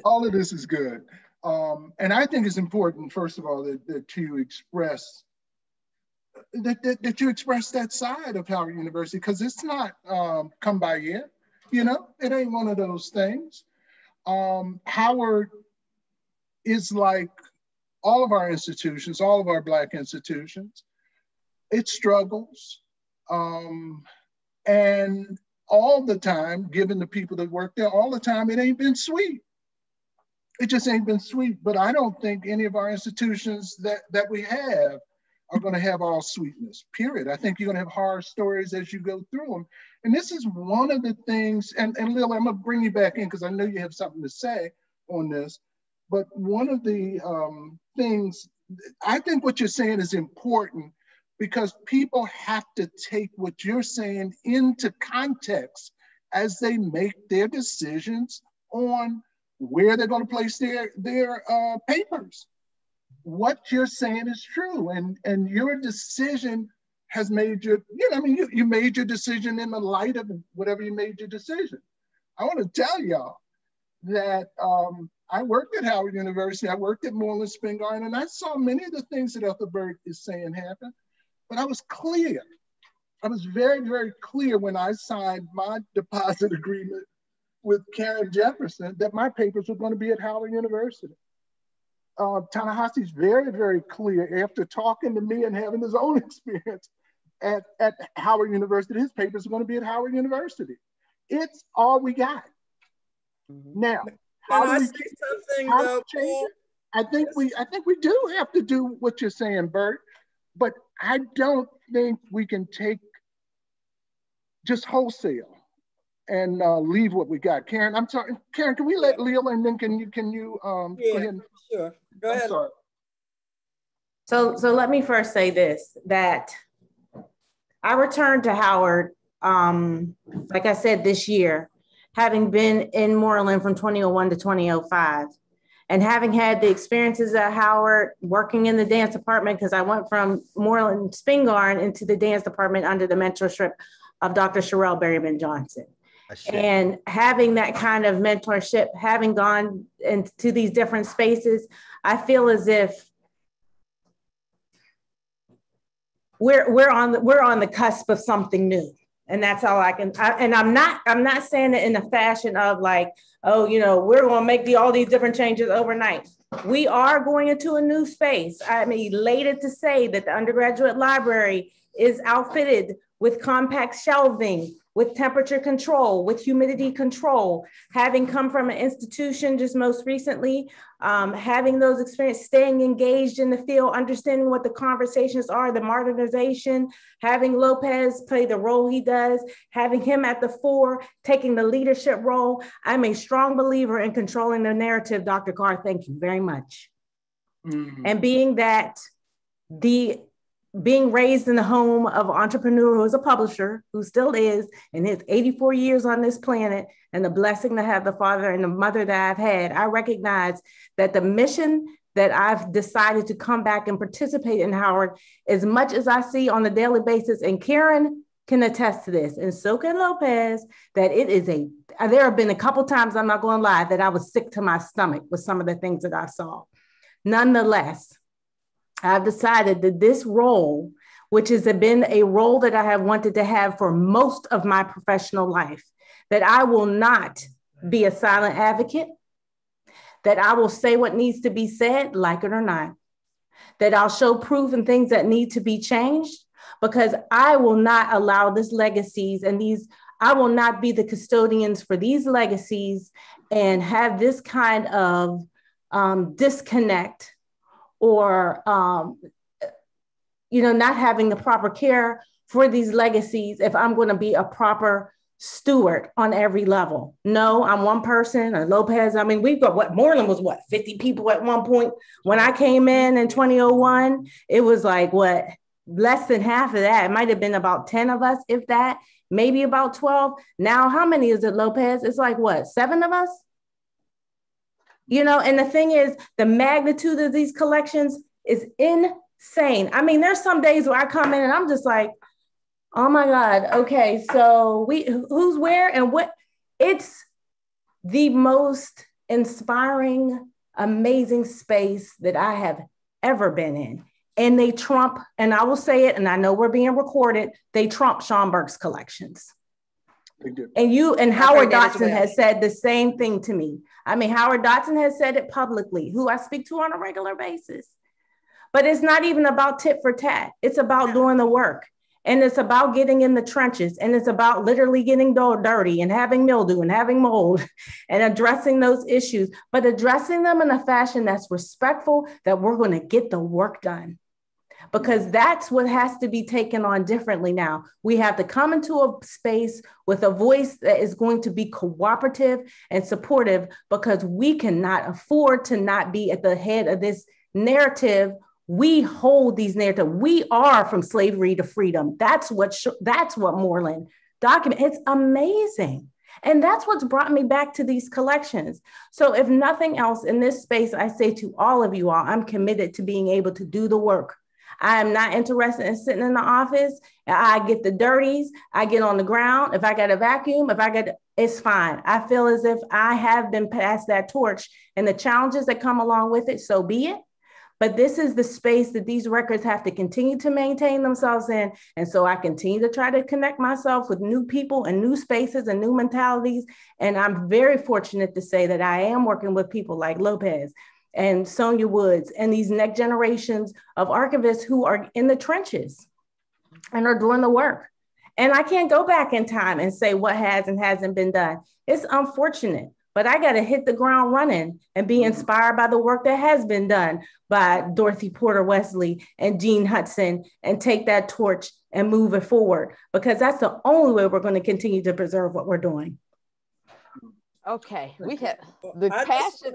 All of this is good. And I think it's important, first of all, that you express that side of Howard University, because it's not come by yet. You know, it ain't one of those things. Howard is like all of our institutions, all of our Black institutions. It struggles. And all the time, given the people that work there, all the time, it ain't been sweet. It just ain't been sweet. But I don't think any of our institutions that we have are going to have all sweetness, period. I think you're going to have horror stories as you go through them. And this is one of the things, and Lil, I'm going to bring you back in because I know you have something to say on this, but one of the things, I think what you're saying is important because people have to take what you're saying into context as they make their decisions on where they're going to place their papers. What you're saying is true, and your decision has made your, you made your decision in the light of whatever you made your decision. I want to tell y'all that I worked at Howard University, I worked at Moreland Spingarn, and I saw many of the things that Ethelbert is saying happen, but I was clear. I was very, very clear when I signed my deposit agreement with Karen Jefferson that my papers were going to be at Howard University. Ta-Nehisi's very, very clear after talking to me and having his own experience at Howard University, his papers are going to be at Howard University. It's all we got. Now, how do we change it? I think we do have to do what you're saying, Bert, but I don't think we can take just wholesale and leave what we got. Karen, I'm sorry. Karen, can we let Leo and then can you go ahead? Sure. Go ahead. I'm So sorry. let me first say this, that I returned to Howard, like I said, this year, having been in Moreland from 2001 to 2005, and having had the experiences at Howard, working in the dance department, because I went from Moreland Spingarn into the dance department under the mentorship of Dr. Sherelle Berryman Johnson. And having that kind of mentorship, having gone into these different spaces, I feel as if we're on the cusp of something new. And that's all I can, and I'm not saying it in a fashion of like, oh, we're going to make all these different changes overnight. We are going into a new space. I'm elated to say that the undergraduate library is outfitted with compact shelving, with temperature control, with humidity control, having come from an institution just most recently, having those experiences, staying engaged in the field, understanding what the conversations are, the modernization, having Lopez play the role he does, having him at the fore, taking the leadership role. I'm a strong believer in controlling the narrative, Dr. Carr, thank you very much. Mm-hmm. And being raised in the home of an entrepreneur who is a publisher, who still is, in his 84 years on this planet, and the blessing to have the father and the mother that I've had, I recognize that the mission that I've decided to come back and participate in Howard, as much as I see on a daily basis, and Karen can attest to this, and so can Lopez, that there have been a couple times, I'm not going to lie, that I was sick to my stomach with some of the things that I saw. Nonetheless, I've decided that this role, which has been a role that I have wanted to have for most of my professional life, that I will not be a silent advocate, that I will say what needs to be said, like it or not, that I'll show proof and things that need to be changed, because I will not allow these legacies I will not be the custodians for these legacies and have this kind of disconnect or, not having the proper care for these legacies if I'm going to be a proper steward on every level. No, I'm one person, or Lopez. We've got Moreland was 50 people at one point. When I came in 2001, it was like, less than half of that. It might've been about 10 of us, if that, maybe about 12. Now, how many is it, Lopez? It's like 7 of us? And the thing is, the magnitude of these collections is insane. There's some days where I come in and I'm just like, oh my God, okay, so who's where and what? It's the most inspiring, amazing space that I have ever been in. And they trump, and I will say it, and I know we're being recorded, they trump Schomburg's collections. And Howard Dotson has said the same thing to me. Howard Dotson has said it publicly, who I speak to on a regular basis. But it's not even about tit for tat. It's about doing the work. And it's about getting in the trenches. And it's about literally getting dirty and having mildew and having mold and addressing those issues, but addressing them in a fashion that's respectful, that we're going to get the work done. because that's what has to be taken on differently now. We have to come into a space with a voice that is going to be cooperative and supportive, because we cannot afford to not be at the head of this narrative. We hold these narratives. We are from slavery to freedom. That's what Moreland document. It's amazing. And that's what's brought me back to these collections. So if nothing else in this space, I say to all of you all, I'm committed to being able to do the work. I am not interested in sitting in the office. I get the dirties. I get on the ground. If I got a vacuum, it's fine. I feel as if I have been passed that torch, and the challenges that come along with it, so be it. But this is the space that these records have to continue to maintain themselves in. And so I continue to try to connect myself with new people and new spaces and new mentalities. And I'm very fortunate to say that I am working with people like Lopez and Sonia Woods and these next generations of archivists who are in the trenches and are doing the work. And I can't go back in time and say what has and hasn't been done. It's unfortunate. But I got to hit the ground running and be inspired by the work that has been done by Dorothy Porter Wesley and Jean Hudson, and take that torch and move it forward, because that's the only way we're going to continue to preserve what we're doing. Okay, we have the passion.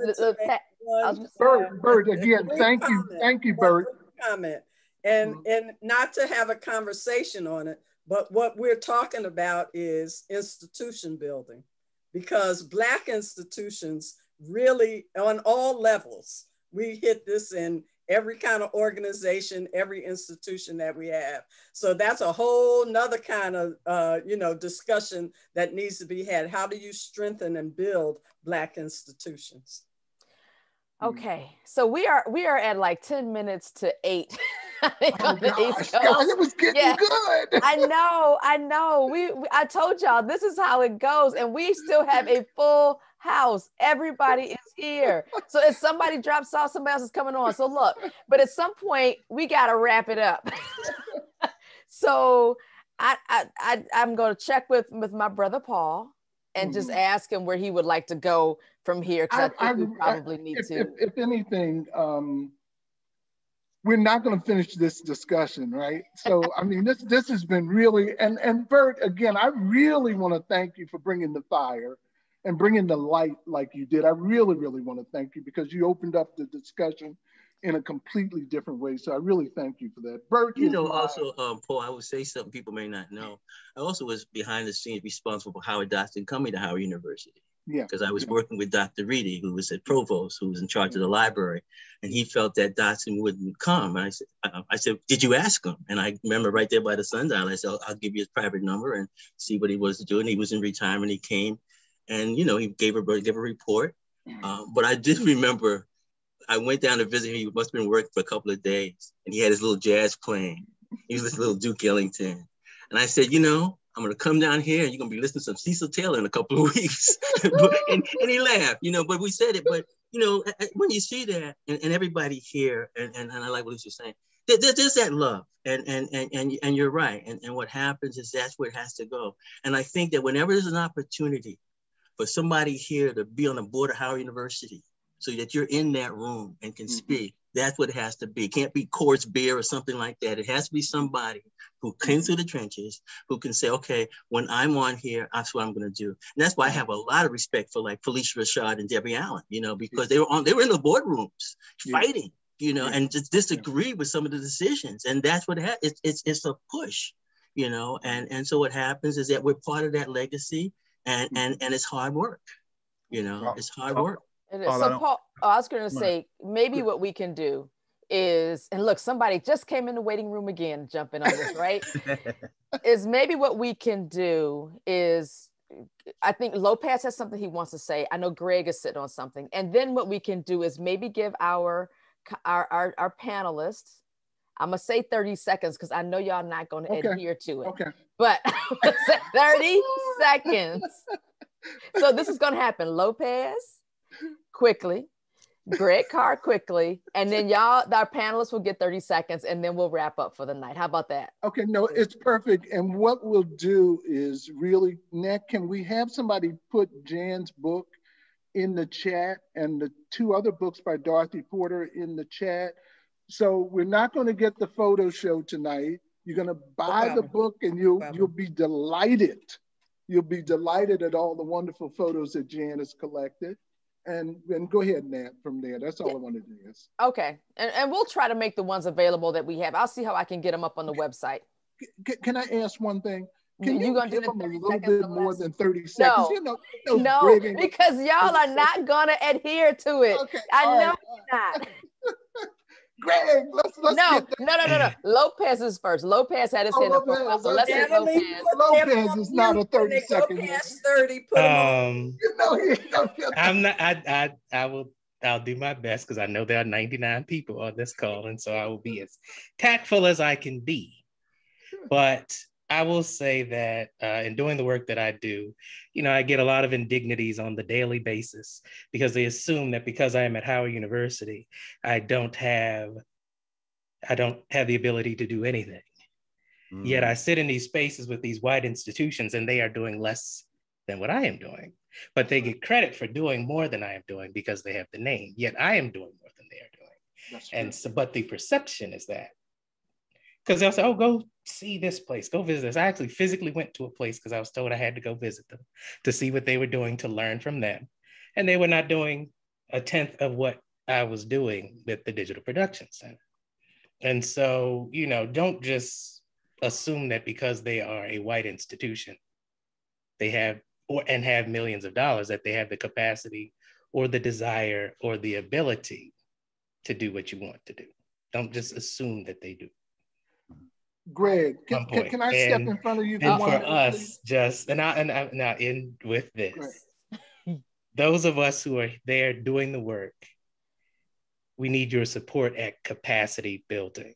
Bert, again, thank you, Bert. Comment, and not to have a conversation on it, but what we're talking about is institution building. Because Black institutions really, on all levels, we hit this in every kind of organization, every institution that we have. So that's a whole nother kind of, discussion that needs to be had. How do you strengthen and build Black institutions? Okay, so we are at like 10 minutes to 8. Oh gosh, guys, it was getting good. I know. I told y'all this is how it goes, and we still have a full house. Everybody is here. So if somebody drops off, somebody else is coming on. So look, but at some point we got to wrap it up. So I'm going to check with my brother Paul and just ask him where he would like to go from here, because I think we probably need to. If anything, we're not going to finish this discussion, right? So, I mean, this has been really, and Bert, again, I really want to thank you for bringing the fire and bringing the light like you did. I really, really want to thank you, because you opened up the discussion in a completely different way. So I really thank you for that. Bert, also, Paul, I would say something people may not know. I also was behind the scenes responsible for Howard Dotson coming to Howard University. Yeah, because I was working with Dr. Reedy, who was at Provost, who was in charge of the library, and he felt that Dotson wouldn't come. And I said, did you ask him? And I remember right there by the sundial, I said, I'll give you his private number and see what he was doing. He was in retirement. He came, and he gave a report. But I did remember, I went down to visit him. He must have been working for a couple of days, and he had his little jazz playing. He was this little Duke Ellington, and I said, I'm going to come down here and you're going to be listening to some Cecil Taylor in a couple of weeks. and he laughed, but we said it. But, when you see that and everybody here, and I like what Lucy's saying, there's that love. And you're right. And what happens is that's where it has to go. And I think that whenever there's an opportunity for somebody here to be on the board of Howard University, so that you're in that room and can speak, that's what it has to be. It can't be Courts Beer or something like that. It has to be somebody who came through the trenches, who can say, okay, when I'm on here, that's what I'm going to do. And that's why I have a lot of respect for like Felicia Rashad and Debbie Allen, because they were in the boardrooms fighting, and just disagree with some of the decisions. And that's what it's a push, and so what happens is that we're part of that legacy, and it's hard work, it's hard work. It is. So Paul, I was going to say, maybe what we can do is, and look, somebody just came in the waiting room again, jumping on this, right? Is maybe what we can do is, I think Lopez has something he wants to say. I know Greg is sitting on something. And then what we can do is maybe give our panelists, I'm going to say 30 seconds because I know y'all not going to adhere to it. Okay. But 30 seconds. So this is going to happen. Lopez, quickly. Greg Carr, quickly. And then our panelists will get 30 seconds and then we'll wrap up for the night. How about that? Okay, no, it's perfect. And what we'll do is really, Nick, can we have somebody put Jan's book in the chat and the 2 other books by Dorothy Porter in the chat? So we're not going to get the photo show tonight. You're going to buy the book and you'll be delighted. You'll be delighted at all the wonderful photos that Jan has collected. And go ahead, Nat, from there. That's all I want to do. Is. Okay. And we'll try to make the ones available that we have. I'll see how I can get them up on the website. Can I ask one thing? Can you gonna give them a little bit more than 30 seconds? No, because y'all are not going to adhere to it. Okay, I know you're not. Greg, let's No. Lopez is first. Lopez had his hand up. So let's say Lopez. Lopez is not a 30-second. Past 30, put him on. I'll do my best because I know there are 99 people on this call, and so I will be as tactful as I can be. But I will say that in doing the work that I do, I get a lot of indignities on the daily basis because they assume that because I am at Howard University, I don't have the ability to do anything. Yet I sit in these spaces with these white institutions and they are doing less than what I am doing, but they get credit for doing more than I am doing because they have the name, yet I am doing more than they are doing. And so, but the perception is that, because they'll say, oh, go see this place, go visit this. I actually physically went to a place because I was told I had to go visit them to see what they were doing, to learn from them. And they were not doing a tenth of what I was doing with the Digital Production Center. And so, don't just assume that because they are a white institution, they have millions of dollars, that they have the capacity or the desire or the ability to do what you want to do. Don't just assume that they do. Greg, can I step in front of you? And for us, I'll end with this. Those of us who are there doing the work, we need your support at capacity building.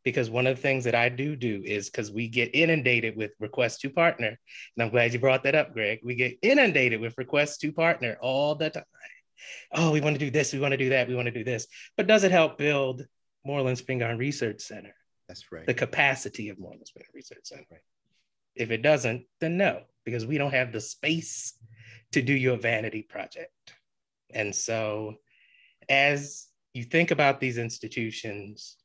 Because one of the things that I do is, because we get inundated with requests to partner, and I'm glad you brought that up, Greg. We get inundated with requests to partner all the time. Oh, we want to do this, we want to do that, we want to do this. But does it help build Moreland Spingarn Research Center? That's right. The capacity of Moreland Spingarn Research Center. Right. If it doesn't, then no, because we don't have the space to do your vanity project. And so as you think about these institutions,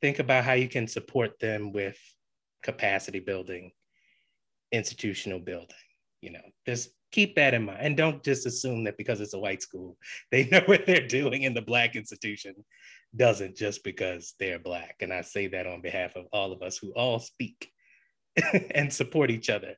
think about how you can support them with capacity building, institutional building. Just keep that in mind. And don't just assume that because it's a white school, they know what they're doing, and the Black institution doesn't, just because they're Black. And I say that on behalf of all of us who all speak and support each other.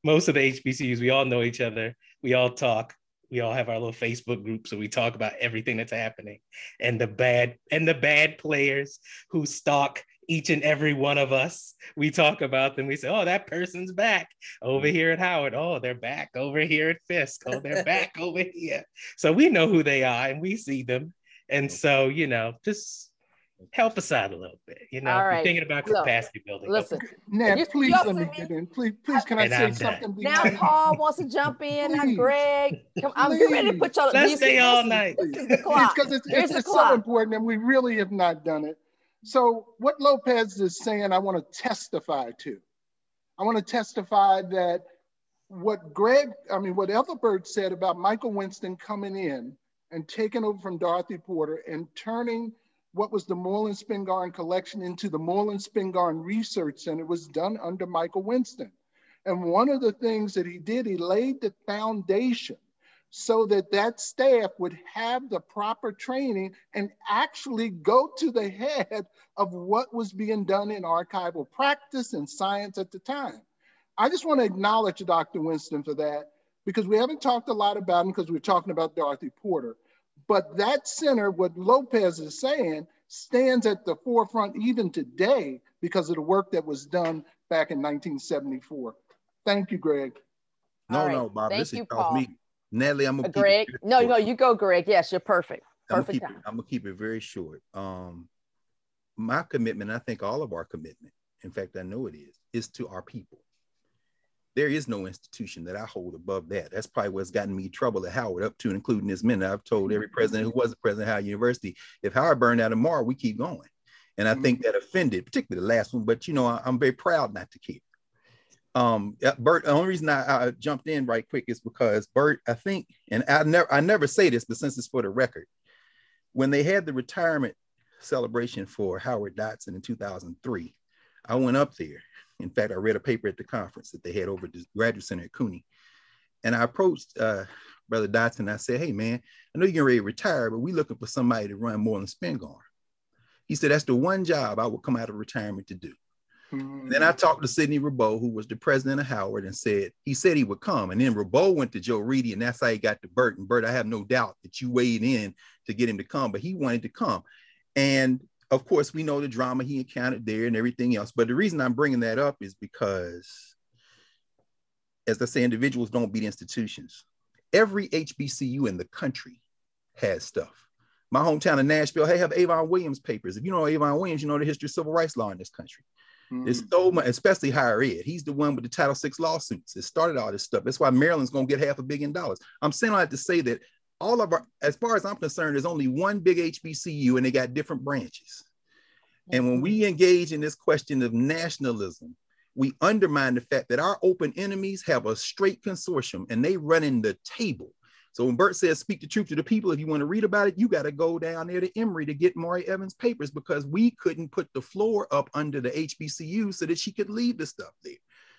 Most of the HBCUs, we all know each other. We all talk. We all have our little Facebook group, so we talk about everything that's happening, and the bad players who stalk each and every one of us. We talk about them. We say, oh, that person's back over here at Howard. Oh, they're back over here at Fisk. Oh, they're back over here. So we know who they are and we see them. And so, just help us out a little bit. All right. You're thinking about capacity building. Listen, Nat, please let me get in. Please, can I say something? Now Paul wants to jump in. Now Greg, I'm ready to put y'all. Let's stay all night. Because it's so important, and we really have not done it. So what Lopez is saying, I want to testify to. I want to testify that what Ethelbert said about Michael Winston coming in and taking over from Dorothy Porter and turning what was the Moreland Spingarn collection into the Moreland Spingarn Research Center was done under Michael Winston. And one of the things that he did, he laid the foundation so that staff would have the proper training and actually go to the head of what was being done in archival practice and science at the time. I just want to acknowledge Dr. Winston for that, because we haven't talked a lot about him because we're talking about Dorothy Porter. But that center, what Lopez is saying, stands at the forefront even today because of the work that was done back in 1974. Thank you, Greg. No, Bob, this is me. Natalie, I'm gonna Greg. No, you go, Greg. Yes, you're perfect. I'm gonna keep it very short. My commitment, I think all of our commitment, in fact, I know it is to our people. There is no institution that I hold above that. That's probably what's gotten me trouble at Howard up to and including this minute. I've told every president who was the president of Howard University, if Howard burned out tomorrow, we keep going. And I think that offended, particularly the last one, but I'm very proud not to keep. Bert, the only reason I jumped in right quick is because Bert, I think, and I never say this, but since it's for the record, when they had the retirement celebration for Howard Dotson in 2003. I went up there. In fact, I read a paper at the conference that they had over at the Graduate Center at CUNY. And I approached Brother Dotson. I said, hey, man, I know you're getting ready to retire, but we're looking for somebody to run Moreland Spin Garn. He said, that's the one job I would come out of retirement to do. Mm-hmm. Then I talked to Sidney Rabeau, who was the president of Howard, and he said he would come. And then Rabeau went to Joe Reedy, and that's how he got to Bert. And Bert, I have no doubt that you weighed in to get him to come, but he wanted to come. And of course, we know the drama he encountered there and everything else. But the reason I'm bringing that up is because, as I say, individuals don't beat institutions. Every HBCU in the country has stuff. My hometown of Nashville, they have Avon Williams papers. If you know Avon Williams, you know the history of civil rights law in this country. There's so much, especially higher ed. He's the one with the Title VI lawsuits that started all this stuff. That's why Maryland's going to get $500 million. I'm saying all that to say that all of our, as far as I'm concerned, there's only one big HBCU and they got different branches. And when we engage in this question of nationalism, we undermine the fact that our open enemies have a straight consortium and they run in the table. So when Bert says, speak the truth to the people, if you want to read about it, you got to go down there to Emory to get Maury Evans' papers because we couldn't put the floor up under the HBCU so that she could leave the stuff there.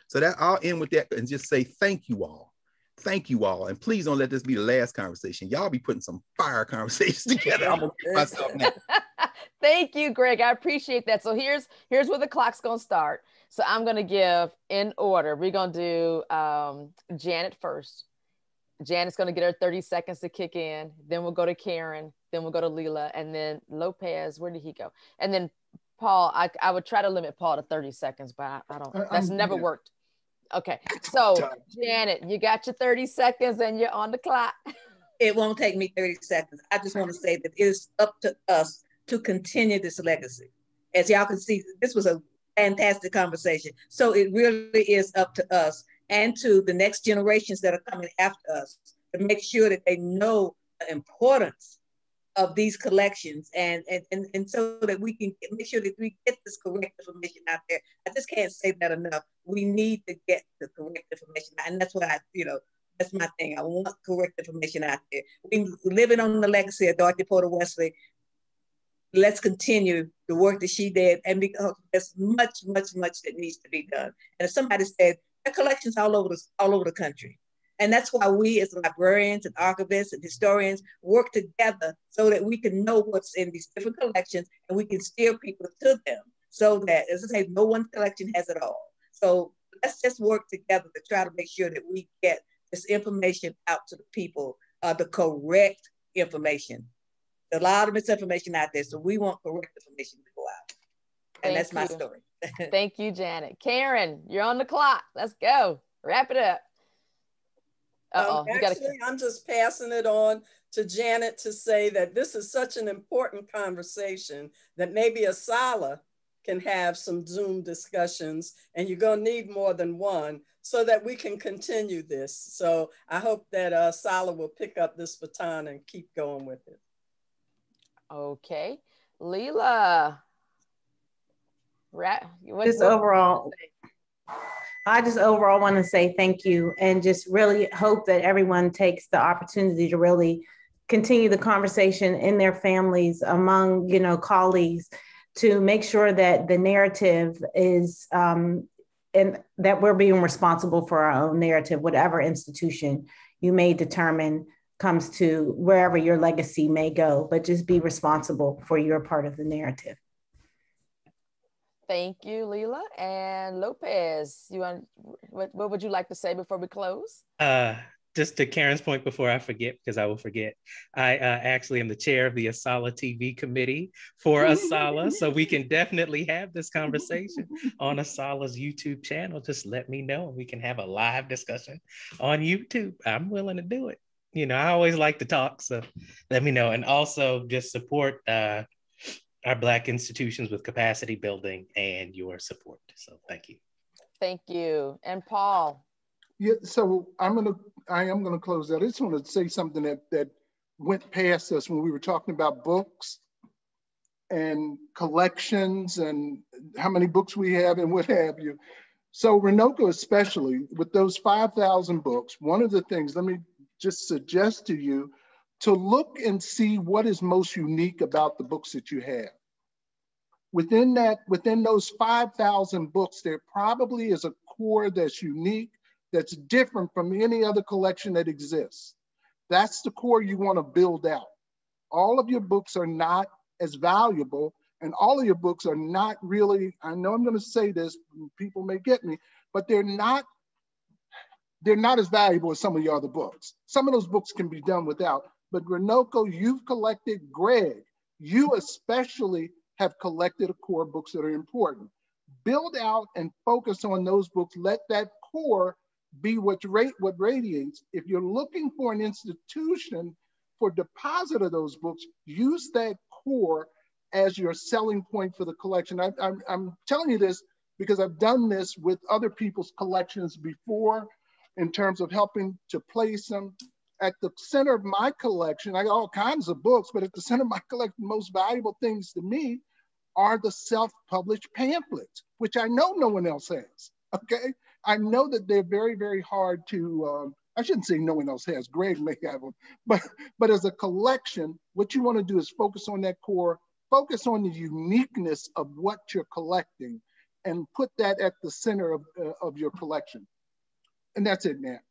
So that I'll end with that and just say, thank you all. Thank you all. And please don't let this be the last conversation. Y'all be putting some fire conversations together. I'm going to get myself now. Thank you, Greg. I appreciate that. So here's where the clock's going to start. So I'm going to give in order. We're going to do Janet first. Janet's going to get her 30 seconds to kick in. Then we'll go to Karen. Then we'll go to Leela. And then Lopez, where did he go? And then Paul, I would try to limit Paul to 30 seconds, but I don't, that's never worked. Okay. So Janet, you got your 30 seconds and you're on the clock. It won't take me 30 seconds. I just want to say that it's up to us to continue this legacy. As y'all can see, this was a fantastic conversation. So it really is up to us and to the next generations that are coming after us to make sure that they know the importance of these collections and so that we can make sure that we get this correct information out there. I just can't say that enough. We need to get the correct information out. And that's what that's my thing. I want correct information out there. We living on the legacy of Dorothy Porter Wesley. Let's continue the work that she did, and because there's much that needs to be done. And as somebody said, there are collections all over the country. And that's why we as librarians and archivists and historians work together so that we can know what's in these different collections and we can steer people to them so that, as I say, no one collection has it all. So let's just work together to try to make sure that we get this information out to the people, the correct information. There's a lot of misinformation out there, so we want correct information to go out. And that's my story. Thank you, Janet. Karen, you're on the clock. Let's go. Wrap it up. Actually, I'm just passing it on to Janet to say that this is such an important conversation that maybe Asala can have some Zoom discussions, and you're going to need more than one so that we can continue this. So I hope that Asala will pick up this baton and keep going with it. Okay. Leela. I just overall want to say thank you and just really hope that everyone takes the opportunity to really continue the conversation in their families, among, colleagues, to make sure that the narrative is, and that we're being responsible for our own narrative, whatever institution you may determine comes to wherever your legacy may go, but just be responsible for your part of the narrative. Thank you, Leela. And Lopez, what would you like to say before we close? Just to Karen's point before I forget, because I will forget, I actually am the chair of the Asala TV committee for Asala. So we can definitely have this conversation on Asala's YouTube channel. Just let me know and we can have a live discussion on YouTube. I'm willing to do it. I always like to talk, so let me know. And also just support our Black institutions with capacity building and your support. So thank you. Thank you. And Paul. Yeah, so I am gonna close out. I just want to say something that went past us when we were talking about books and collections and how many books we have and what have you. So Renoka especially, with those 5,000 books, one of the things, let me just suggest to you to look and see what is most unique about the books that you have. Within those 5,000 books, there probably is a core that's unique, that's different from any other collection that exists. That's the core you want to build out. All of your books are not as valuable, and all of your books are not really, I know I'm going to say this, people may get me, but they're not as valuable as some of your other books. Some of those books can be done without, but Renoko, you've collected, Greg, you especially have collected a core of books that are important. Build out and focus on those books. Let that core be what radiates. If you're looking for an institution for deposit of those books, use that core as your selling point for the collection. I'm telling you this because I've done this with other people's collections before in terms of helping to place them. At the center of my collection, I got all kinds of books, but at the center of my collection, the most valuable things to me are the self-published pamphlets, which I know no one else has, okay? I know that they're very, very hard to, I shouldn't say no one else has, Greg may have them, but as a collection, what you want to do is focus on that core, focus on the uniqueness of what you're collecting, and put that at the center of your collection. And that's it, Nat.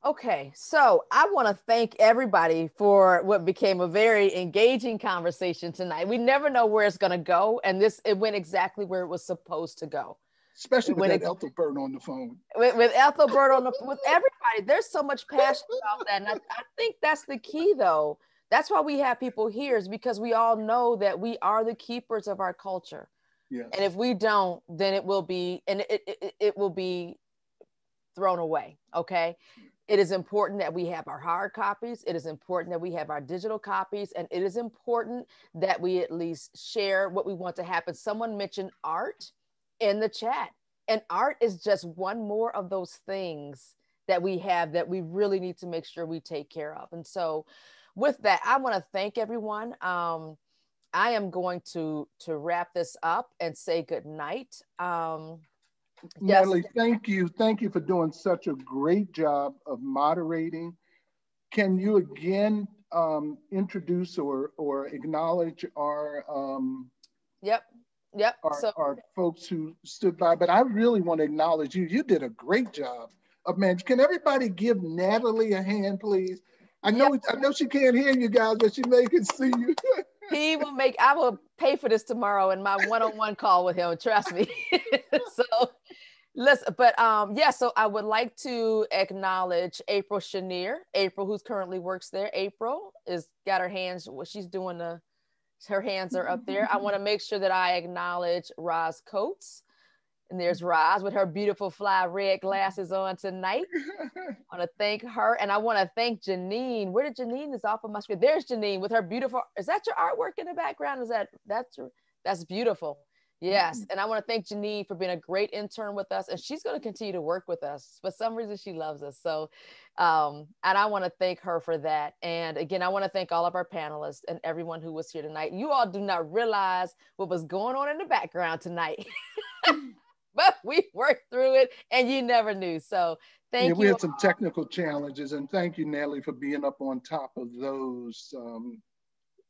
Okay, so I want to thank everybody for what became a very engaging conversation tonight. We never know where it's going to go, and it went exactly where it was supposed to go. Especially with that Ethelbert on the phone. With Ethelbert with everybody, there's so much passion about that, and I think that's the key, though. That's why we have people here, is because we all know that we are the keepers of our culture. Yes. And if we don't, then it will be, and it will be thrown away. Okay. It is important that we have our hard copies. It is important that we have our digital copies. And it is important that we at least share what we want to happen. Someone mentioned art in the chat. And art is just one more of those things that we have that we really need to make sure we take care of. And so with that, I want to thank everyone. I am going to wrap this up and say good night. Natalie, yes. Thank you. Thank you for doing such a great job of moderating. Can you again introduce or acknowledge our our folks who stood by? But I really want to acknowledge you. You did a great job of managing. Can everybody give Natalie a hand, please? I know she can't hear you guys, but she may can see you. I will pay for this tomorrow in my one-on-one call with him. Trust me. So listen, but so I would like to acknowledge April Chenier. April, who's currently works there. April is got her hands, she's doing her hands are up there. I want to make sure that I acknowledge Roz Coates. And there's Roz with her beautiful fly red glasses on tonight. I want to thank her. And I want to thank Janine. Where did Janine is off of my screen? There's Janine with her beautiful, is that your artwork in the background? That's beautiful. Yes. And I want to thank Janine for being a great intern with us. And she's going to continue to work with us. For some reason, she loves us. So, and I want to thank her for that. And again, I want to thank all of our panelists and everyone who was here tonight. You all do not realize what was going on in the background tonight. But we worked through it and you never knew. So thank you. We had some technical challenges, and thank you, Natalie, for being up on top of those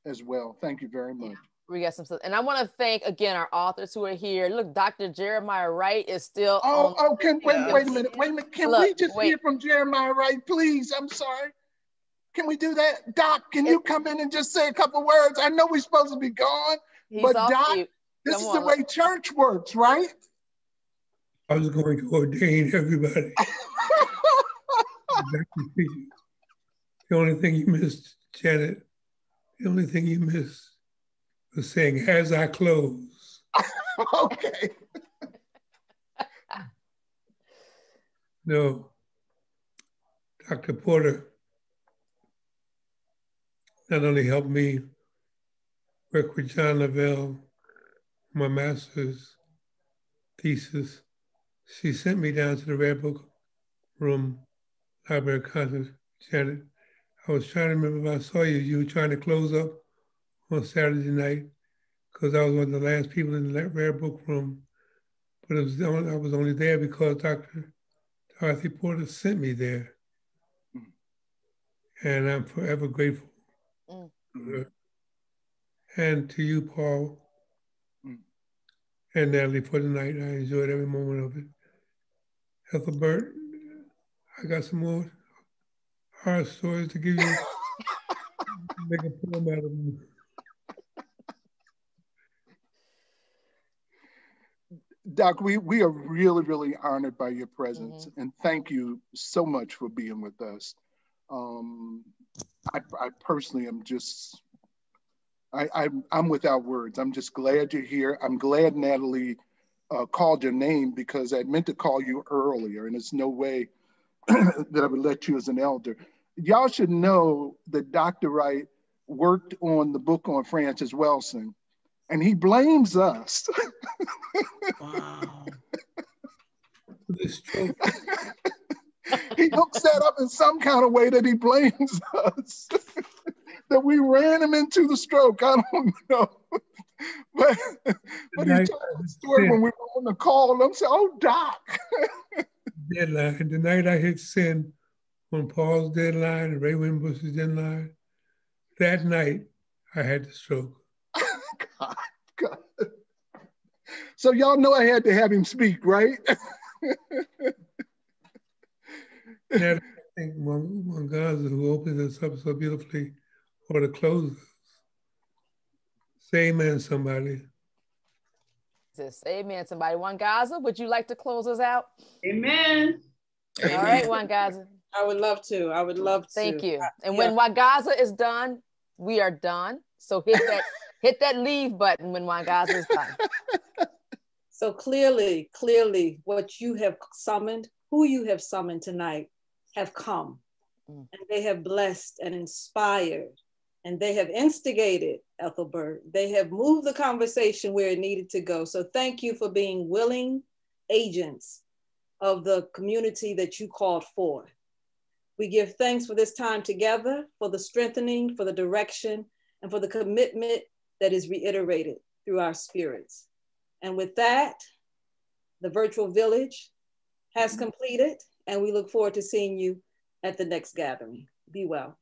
as well. Thank you very much. Yeah, we got some stuff. And I want to thank again our authors who are here. Look, Dr. Jeremiah Wright is still wait a minute. Can we just hear from Jeremiah Wright, please? I'm sorry. Can we do that? Doc, can you come in and just say a couple words? I know we're supposed to be gone, but Doc, this is the way church works, right? I was going to ordain everybody. The only thing you missed, Janet, the only thing you missed was saying, as I close. Okay. No, Dr. Porter not only helped me work with John Lavelle, my master's thesis, she sent me down to the Red Book room, Library of Congress. Janet, I was trying to remember if I saw you. You were trying to close up on Saturday night because I was one of the last people in the Red Book room. But I was only there because Dr. Dorothy Porter sent me there. And I'm forever grateful. And to you, Paul, and Natalie for the night. I enjoyed every moment of it. Ethelbert, I got some more horror stories to give you. Make a poem out of them. Doc, we are really, really honored by your presence, and thank you so much for being with us. I personally am just, I'm without words. I'm just glad you're here. I'm glad Natalie called your name, because I meant to call you earlier, and there's no way that I would let you as an elder. Y'all should know that Dr. Wright worked on the book on Francis Welsing, and he blames us. Wow. He hooks that up in some kind of way that he blames us. That we ran him into the stroke. I don't know. But he told the story when we were on the call. I'm saying, oh, Doc. Deadline. The night I hit send on Paul's deadline and Ray Winbush's deadline, that night I had the stroke. God. So y'all know I had to have him speak, right? Now, I think one Gaza, who opens us up so beautifully, or to close us. Say amen, somebody. Say amen, somebody. One Gaza, would you like to close us out? Amen. All right, One Gaza. I would love to. I would love to. Thank you. And when Wangaza is done, we are done. So hit that leave button when Wangaza is done. So clearly, what you have summoned, who you have summoned tonight, have come. And they have blessed and inspired, and they have instigated, Ethelbert. They have moved the conversation where it needed to go. So thank you for being willing agents of the community that you called for. We give thanks for this time together, for the strengthening, for the direction, and for the commitment that is reiterated through our spirits. And with that, the virtual village has completed, and we look forward to seeing you at the next gathering. Be well.